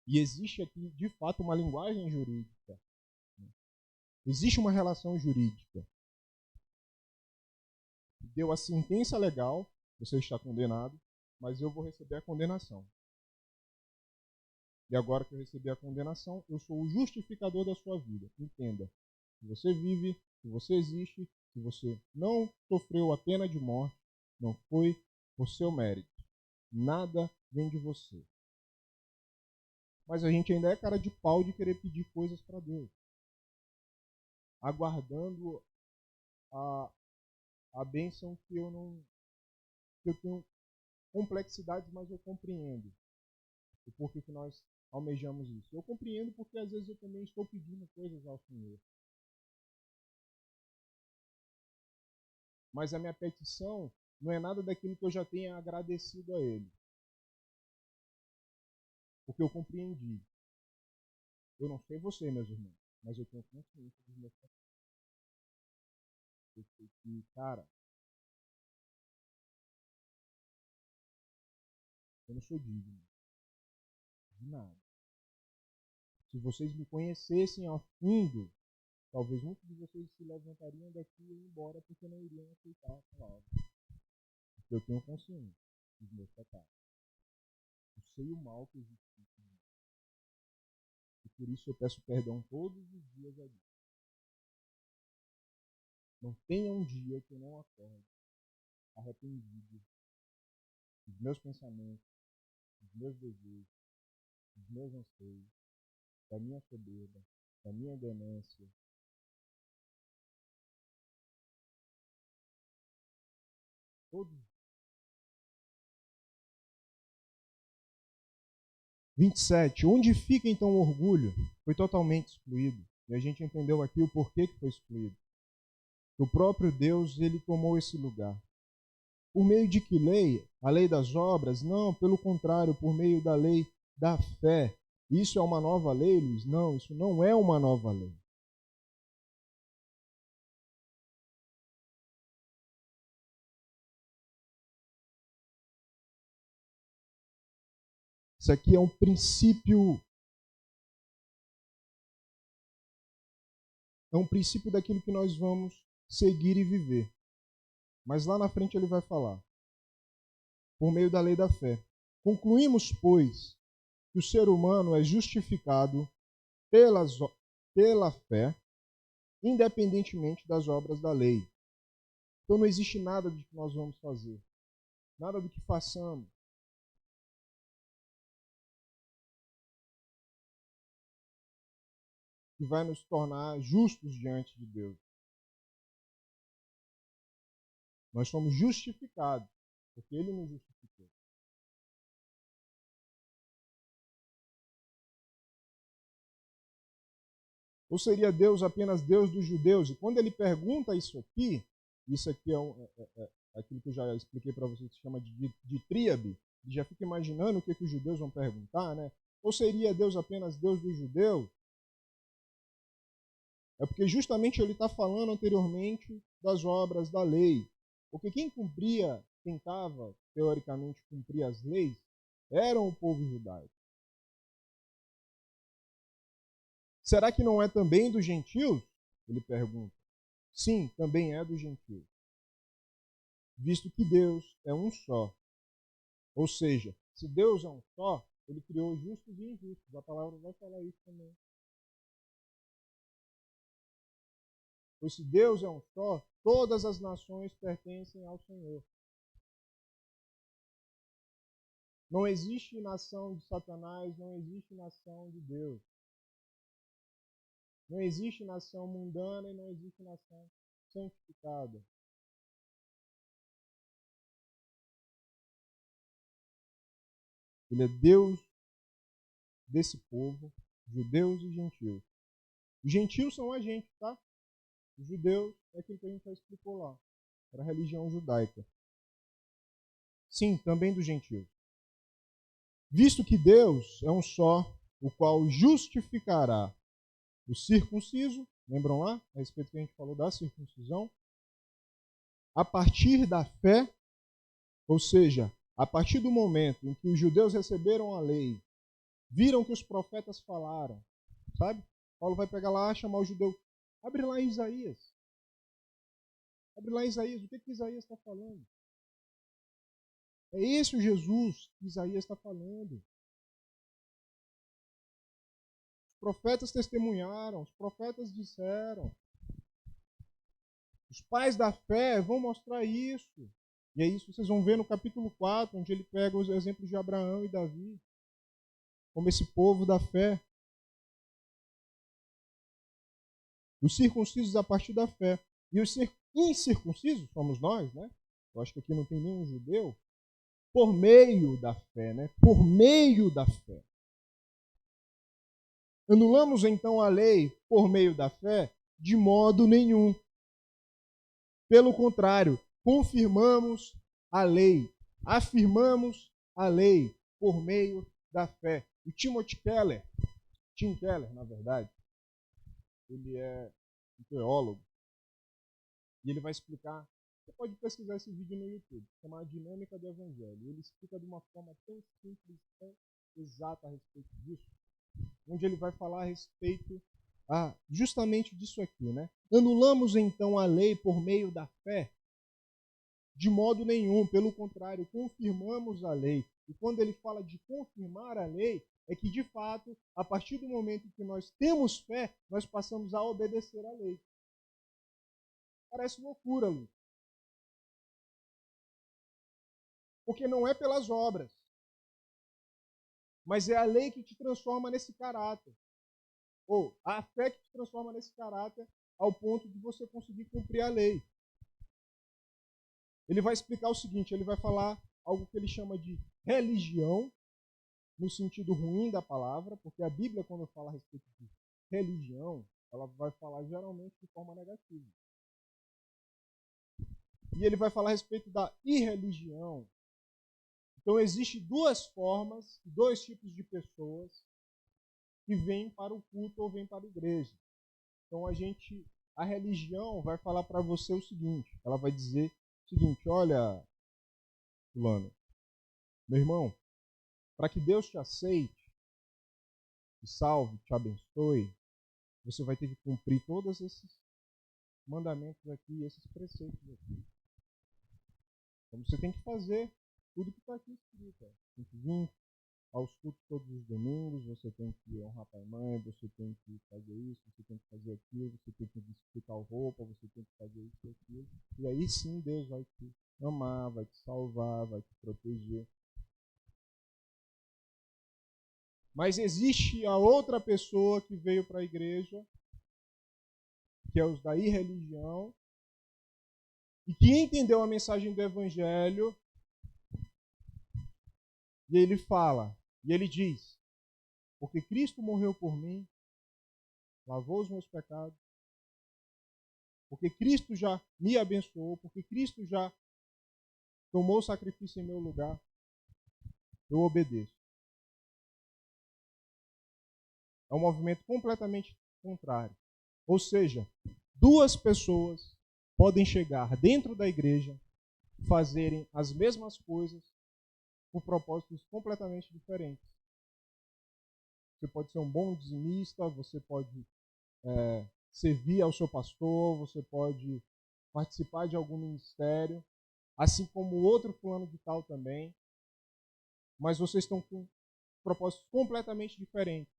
E existe aqui, de fato, uma linguagem jurídica. Existe uma relação jurídica. Deu a sentença legal, você está condenado, mas eu vou receber a condenação. E agora que eu recebi a condenação, eu sou o justificador da sua vida. Entenda, se você vive, se você existe, se você não sofreu a pena de morte, não foi por seu mérito. Nada vem de você. Mas a gente ainda é cara de pau de querer pedir coisas para Deus. Aguardando a bênção que eu tenho complexidades, mas eu compreendo o porquê que nós almejamos isso. Eu compreendo porque às vezes eu também estou pedindo coisas ao Senhor. Mas a minha petição não é nada daquilo que eu já tenha agradecido a Ele. Porque eu compreendi. Eu não sei você, meus irmãos, mas eu tenho consciência dos meus pecados. Eu sei que, cara, eu não sou digno de nada. Se vocês me conhecessem a fundo, talvez muitos de vocês se levantariam daqui e iam embora porque não iriam aceitar a palavra. Porque eu tenho consciência dos meus pecados. Eu sei o mal que existe em mim. E por isso eu peço perdão todos os dias a Deus. Não tenha um dia que eu não acorde arrependido dos meus pensamentos, dos meus desejos, dos meus anseios, da minha soberba, da minha ganância. Todos. 27. Onde fica então o orgulho? Foi totalmente excluído. E a gente entendeu aqui o porquê que foi excluído. O próprio Deus, ele tomou esse lugar. Por meio de que lei? A lei das obras? Não, pelo contrário, por meio da lei da fé. Isso é uma nova lei, Luiz? Não, isso não é uma nova lei. Isso aqui é um princípio. É um princípio daquilo que nós vamos seguir e viver. Mas lá na frente ele vai falar. Por meio da lei da fé. Concluímos, pois, que o ser humano é justificado pela fé, independentemente das obras da lei. Então não existe nada do que nós vamos fazer. Nada do que façamos. Que vai nos tornar justos diante de Deus. Nós somos justificados, porque Ele nos justificou. Ou seria Deus apenas Deus dos judeus? E quando ele pergunta isso aqui é aquilo que eu já expliquei para vocês, que se chama de tríade, e já fica imaginando o que os judeus vão perguntar, né? Ou seria Deus apenas Deus dos judeus? É porque justamente ele está falando anteriormente das obras da lei. Porque quem tentava, teoricamente, cumprir as leis, eram o povo judaico. Será que não é também dos gentios? Ele pergunta. Sim, também é dos gentios. Visto que Deus é um só. Ou seja, se Deus é um só, ele criou justos e injustos. A palavra vai falar isso também. Pois se Deus é um só, todas as nações pertencem ao Senhor. Não existe nação de Satanás, não existe nação de Deus. Não existe nação mundana e não existe nação santificada. Ele é Deus desse povo, judeus e gentios. Os gentios são a gente, tá? Os judeus é aquilo que a gente já explicou lá. Era a religião judaica. Sim, também dos gentios. Visto que Deus é um só, o qual justificará o circunciso, lembram lá, a respeito que a gente falou da circuncisão, a partir da fé, ou seja, a partir do momento em que os judeus receberam a lei, viram que os profetas falaram, sabe? Paulo vai pegar lá, chamar o judeu, abre lá em Isaías. Abre lá em Isaías, o que Isaías está falando? É esse o Jesus que Isaías está falando. Os profetas testemunharam, os profetas disseram. Os pais da fé vão mostrar isso. E é isso que vocês vão ver no capítulo 4, onde ele pega os exemplos de Abraão e Davi, como esse povo da fé. Os circuncisos a partir da fé. E os incircuncisos, somos nós, né? Eu acho que aqui não tem nenhum judeu. Por meio da fé, né? Por meio da fé. Anulamos então a lei por meio da fé? De modo nenhum. Pelo contrário, confirmamos a lei, afirmamos a lei por meio da fé. E Tim Keller, na verdade, ele é um teólogo, e ele vai explicar, você pode pesquisar esse vídeo no YouTube, chama A Dinâmica do Evangelho. Ele explica de uma forma tão simples, tão exata a respeito disso, onde ele vai falar a respeito justamente disso aqui, né? Anulamos então a lei por meio da fé? De modo nenhum, pelo contrário, confirmamos a lei. E quando ele fala de confirmar a lei, é que de fato, a partir do momento que nós temos fé, nós passamos a obedecer a lei. Parece loucura, Lu. Porque não é pelas obras, mas é a lei que te transforma nesse caráter. Ou a fé que te transforma nesse caráter ao ponto de você conseguir cumprir a lei. Ele vai explicar o seguinte, ele vai falar algo que ele chama de religião, no sentido ruim da palavra, porque a Bíblia, quando fala a respeito de religião, ela vai falar geralmente de forma negativa. E ele vai falar a respeito da irreligião. Então, existem duas formas, dois tipos de pessoas que vêm para o culto ou vêm para a igreja. Então, a religião vai falar para você o seguinte, ela vai dizer o seguinte, olha, fulano, meu irmão, para que Deus te aceite, te salve, te abençoe, você vai ter que cumprir todos esses mandamentos aqui, esses preceitos aqui. Então você tem que fazer tudo que está aqui escrito. Tem que vir aos cultos todos os domingos, você tem que honrar pai e mãe, você tem que fazer isso, você tem que fazer aquilo, você tem que vestir tal roupa, você tem que fazer isso e aquilo. E aí sim Deus vai te amar, vai te salvar, vai te proteger. Mas existe a outra pessoa que veio para a igreja, que é os da irreligião, e que entendeu a mensagem do Evangelho, e ele fala, e ele diz, porque Cristo morreu por mim, lavou os meus pecados, porque Cristo já me abençoou, porque Cristo já tomou o sacrifício em meu lugar, eu obedeço. É um movimento completamente contrário. Ou seja, duas pessoas podem chegar dentro da igreja, fazerem as mesmas coisas por propósitos completamente diferentes. Você pode ser um bom dizimista, você pode servir ao seu pastor, você pode participar de algum ministério, assim como outro fulano de tal também, mas vocês estão com propósitos completamente diferentes.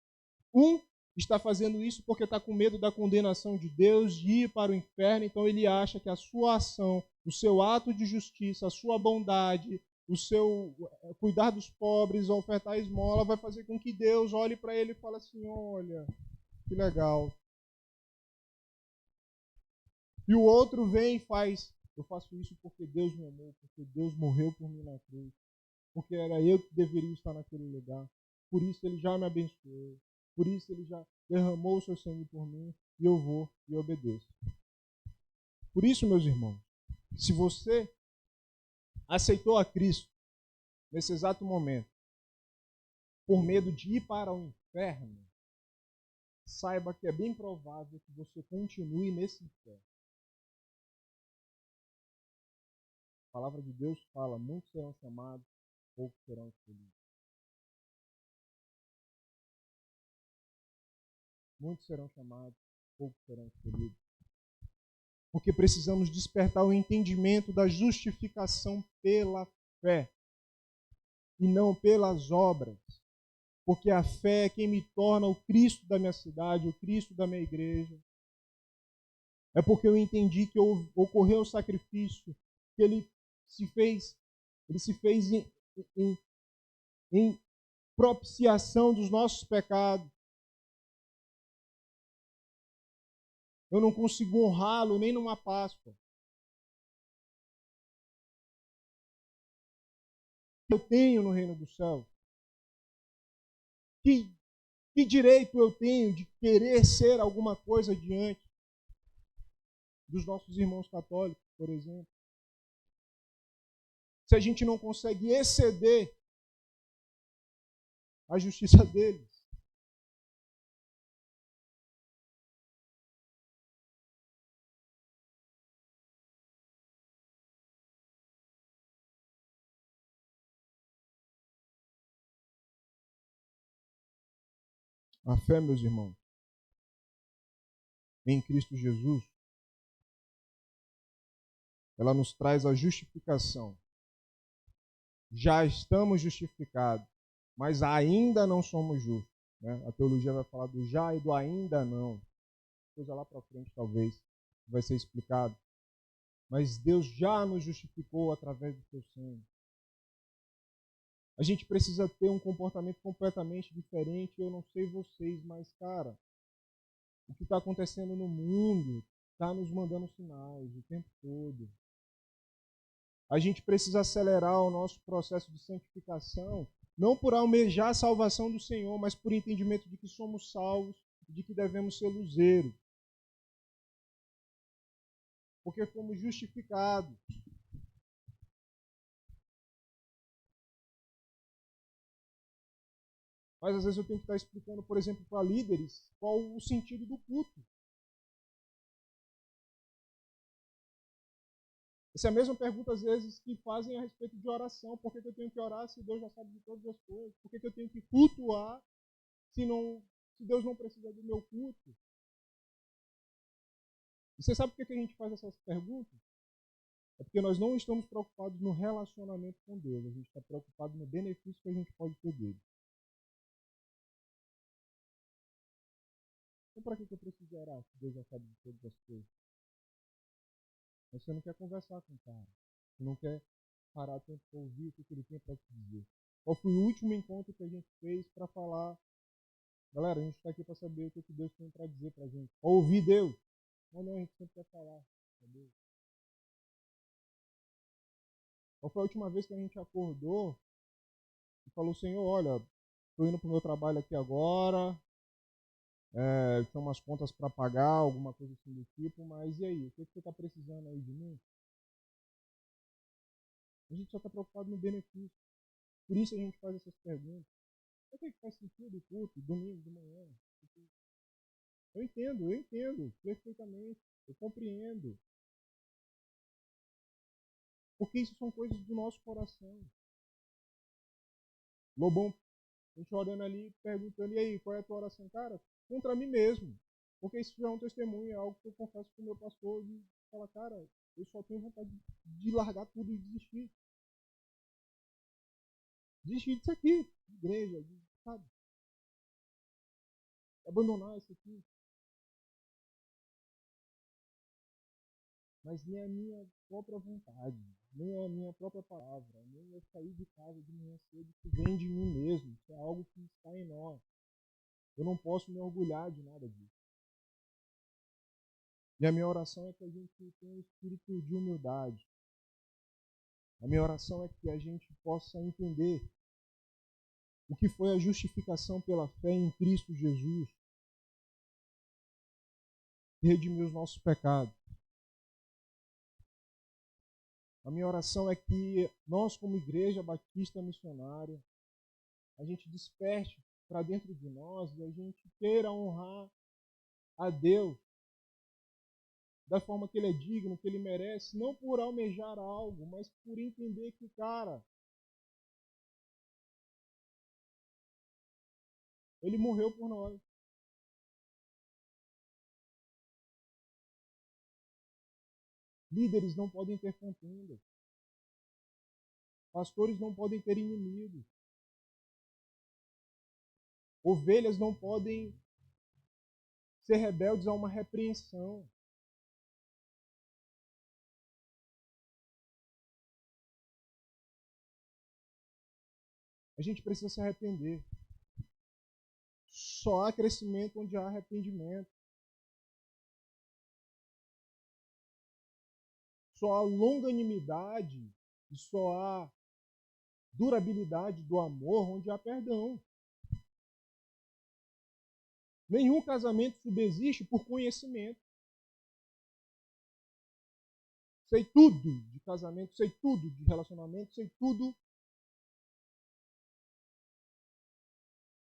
Um está fazendo isso porque está com medo da condenação de Deus, de ir para o inferno, então ele acha que a sua ação, o seu ato de justiça, a sua bondade, o seu cuidar dos pobres, ofertar a esmola, vai fazer com que Deus olhe para ele e fale assim, olha, que legal. E o outro vem e faz, eu faço isso porque Deus me amou, porque Deus morreu por mim na cruz, porque era eu que deveria estar naquele lugar, por isso ele já me abençoou, por isso ele já derramou o seu sangue por mim, e eu vou e obedeço. Por isso, meus irmãos, se você aceitou a Cristo nesse exato momento, por medo de ir para o inferno, saiba que é bem provável que você continue nesse inferno. A palavra de Deus fala, muitos serão chamados, poucos serão escolhidos. Muitos serão chamados, poucos serão escolhidos. Porque precisamos despertar o entendimento da justificação pela fé e não pelas obras. Porque a fé é quem me torna o Cristo da minha cidade, o Cristo da minha igreja. É porque eu entendi que ocorreu o sacrifício, que ele se fez em propiciação dos nossos pecados. Eu não consigo honrá-lo nem numa Páscoa. Eu tenho no reino do céu. Que direito eu tenho de querer ser alguma coisa diante dos nossos irmãos católicos, por exemplo? Se a gente não consegue exceder a justiça deles. A fé, meus irmãos, em Cristo Jesus, ela nos traz a justificação. Já estamos justificados, mas ainda não somos justos. Né? A teologia vai falar do já e do ainda não. Coisa lá para frente, talvez, vai ser explicado. Mas Deus já nos justificou através do seu sangue. A gente precisa ter um comportamento completamente diferente. Eu não sei vocês, mas, cara, o que está acontecendo no mundo está nos mandando sinais o tempo todo. A gente precisa acelerar o nosso processo de santificação, não por almejar a salvação do Senhor, mas por entendimento de que somos salvos, de que devemos ser luzeiros. Porque fomos justificados. Mas às vezes eu tenho que estar explicando, por exemplo, para líderes, qual o sentido do culto. Essa é a mesma pergunta, às vezes, que fazem a respeito de oração. Por que eu tenho que orar se Deus já sabe de todas as coisas? Por que eu tenho que cultuar se Deus não precisa do meu culto? E você sabe por que a gente faz essas perguntas? É porque nós não estamos preocupados no relacionamento com Deus. A gente está preocupado no benefício que a gente pode ter dele. Então, para que eu preciso orar se Deus já sabe de todas as coisas? Mas você não quer conversar com o cara. Você não quer parar tempo para ouvir o que ele tem para te dizer. Qual foi o último encontro que a gente fez para falar? Galera, a gente está aqui para saber o que Deus tem para dizer para a gente. Para ouvir Deus. Mas não, a gente sempre quer falar. Entendeu? Qual foi a última vez que a gente acordou e falou, Senhor, olha, estou indo para o meu trabalho aqui agora, tem umas contas para pagar, alguma coisa assim do tipo, mas e aí? O que você está precisando aí de mim? A gente só está preocupado no benefício. Por isso a gente faz essas perguntas. Por que faz sentido o culto, domingo de manhã? Eu entendo perfeitamente, eu compreendo. Porque isso são coisas do nosso coração. Lobão, a gente orando ali, perguntando, e aí, qual é a tua oração? Cara, contra mim mesmo. Porque isso já é um testemunho, é algo que eu confesso para o meu pastor, e fala, cara, eu só tenho vontade de largar tudo e desistir. Desistir disso aqui, de igreja, sabe? Abandonar isso aqui. Mas nem a minha própria vontade, nem a minha própria palavra, nem eu sair de casa de manhã cedo, que vem de mim mesmo, isso é algo que está em nós. Eu não posso me orgulhar de nada disso. E a minha oração é que a gente tenha um espírito de humildade. A minha oração é que a gente possa entender o que foi a justificação pela fé em Cristo Jesus, que redimiu os nossos pecados. A minha oração é que nós, como Igreja Batista Missionária, a gente desperte para dentro de nós e a gente queira honrar a Deus da forma que Ele é digno, que Ele merece, não por almejar algo, mas por entender que, cara, Ele morreu por nós. Líderes não podem ter contendas. Pastores não podem ter inimigos. Ovelhas não podem ser rebeldes a uma repreensão. A gente precisa se arrepender. Só há crescimento onde há arrependimento. Só há longanimidade e só há durabilidade do amor onde há perdão. Nenhum casamento subsiste por conhecimento. Sei tudo de casamento, sei tudo de relacionamento, sei tudo.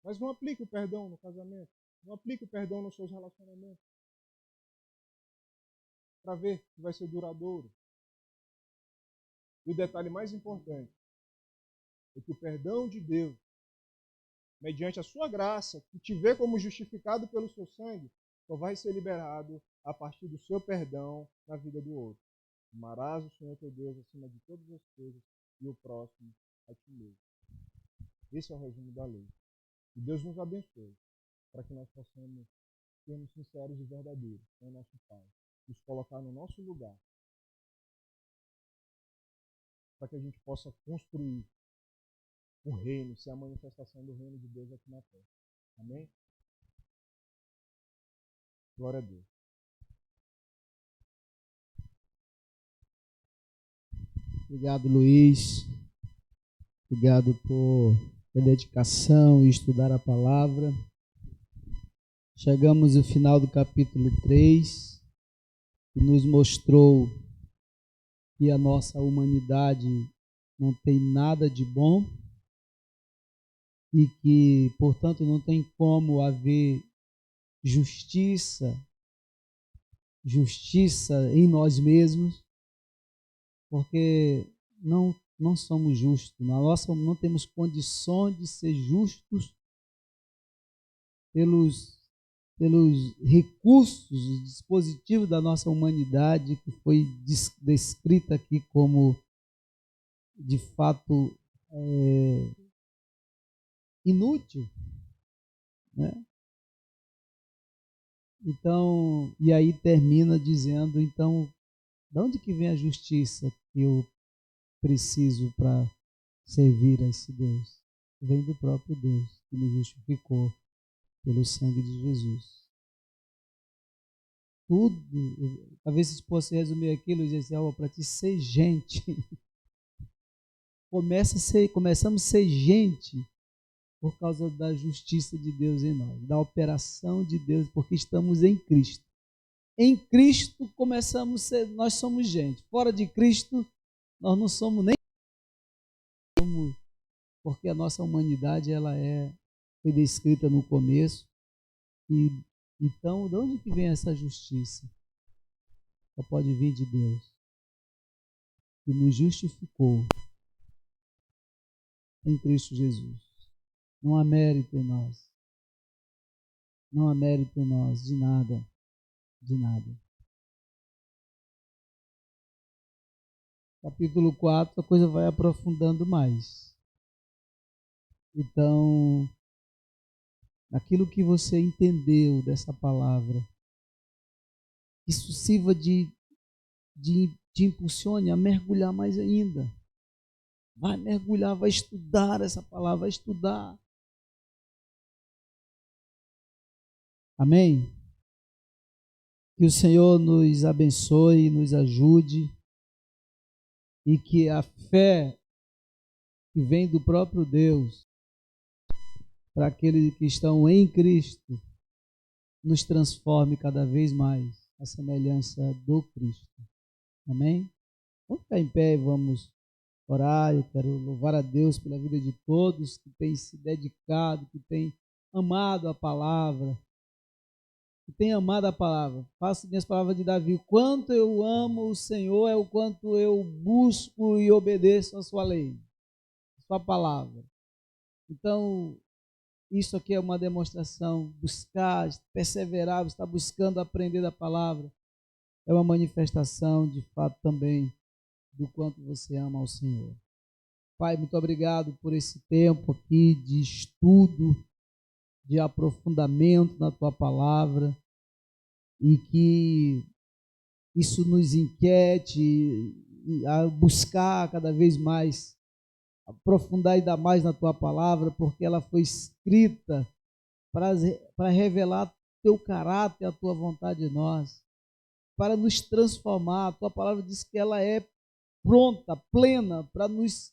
Mas não aplique o perdão no casamento. Não aplique o perdão nos seus relacionamentos. Para ver que vai ser duradouro. E o detalhe mais importante é que o perdão de Deus, mediante a sua graça, que te vê como justificado pelo seu sangue, só vai ser liberado a partir do seu perdão na vida do outro. Amarás o Senhor teu Deus acima de todas as coisas e o próximo a ti mesmo. Esse é o resumo da lei. Que Deus nos abençoe para que nós possamos sermos sinceros e verdadeiros com o nosso Pai, nos colocar no nosso lugar, para que a gente possa construir o reino, ser a manifestação do reino de Deus aqui na terra. Amém? Glória a Deus. Obrigado, Luiz. Obrigado por a dedicação e estudar a palavra. Chegamos ao final do capítulo 3, que nos mostrou que a nossa humanidade não tem nada de bom e que, portanto, não tem como haver justiça em nós mesmos, porque não somos justos. Não temos condições de ser justos pelos recursos e dispositivos da nossa humanidade, que foi descrita aqui como, de fato, inútil, né? Então, e aí termina dizendo, então, de onde que vem a justiça que eu preciso para servir a esse Deus? Vem do próprio Deus, que me justificou pelo sangue de Jesus. Tudo, talvez se fosse resumir aquilo, eu disse, para te ser gente, começamos a ser gente por causa da justiça de Deus em nós, da operação de Deus, porque estamos em Cristo. Em Cristo começamos a ser, nós somos gente. Fora de Cristo, nós não somos nem porque a nossa humanidade foi descrita no começo. E então, de onde que vem essa justiça? Só pode vir de Deus. e nos justificou em Cristo Jesus. Não há mérito em nós. Não há mérito em nós, de nada, de nada. Capítulo 4, a coisa vai aprofundando mais. Então, aquilo que você entendeu dessa palavra, isso sirva te impulsione a mergulhar mais ainda. Vai mergulhar, vai estudar essa palavra, vai estudar. Amém? Que o Senhor nos abençoe, nos ajude e que a fé que vem do próprio Deus para aqueles que estão em Cristo nos transforme cada vez mais à semelhança do Cristo. Amém? Vamos ficar em pé e vamos orar. Eu quero louvar a Deus pela vida de todos que têm se dedicado, que têm amado a palavra, que têm amado a palavra. Faço minhas palavras de Davi: o quanto eu amo o Senhor é o quanto eu busco e obedeço a sua lei, a sua palavra. Então, isso aqui é uma demonstração, buscar, perseverar, estar buscando aprender da palavra, é uma manifestação de fato também do quanto você ama ao Senhor. Pai, muito obrigado por esse tempo aqui de estudo, de aprofundamento na Tua palavra, e que isso nos inquiete a buscar cada vez mais, aprofundar ainda mais na Tua palavra, porque ela foi escrita para revelar Teu caráter, a Tua vontade em nós, para nos transformar. A Tua palavra diz que ela é pronta, plena, para nos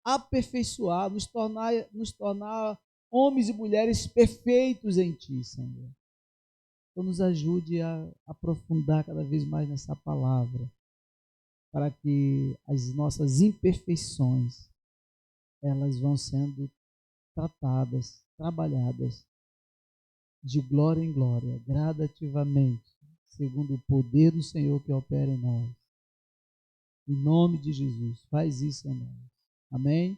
aperfeiçoar, nos tornar homens e mulheres perfeitos em Ti, Senhor. Então nos ajude a aprofundar cada vez mais nessa palavra, para que as nossas imperfeições, elas vão sendo tratadas, trabalhadas, de glória em glória, gradativamente, segundo o poder do Senhor que opera em nós. Em nome de Jesus, faz isso em nós. Amém?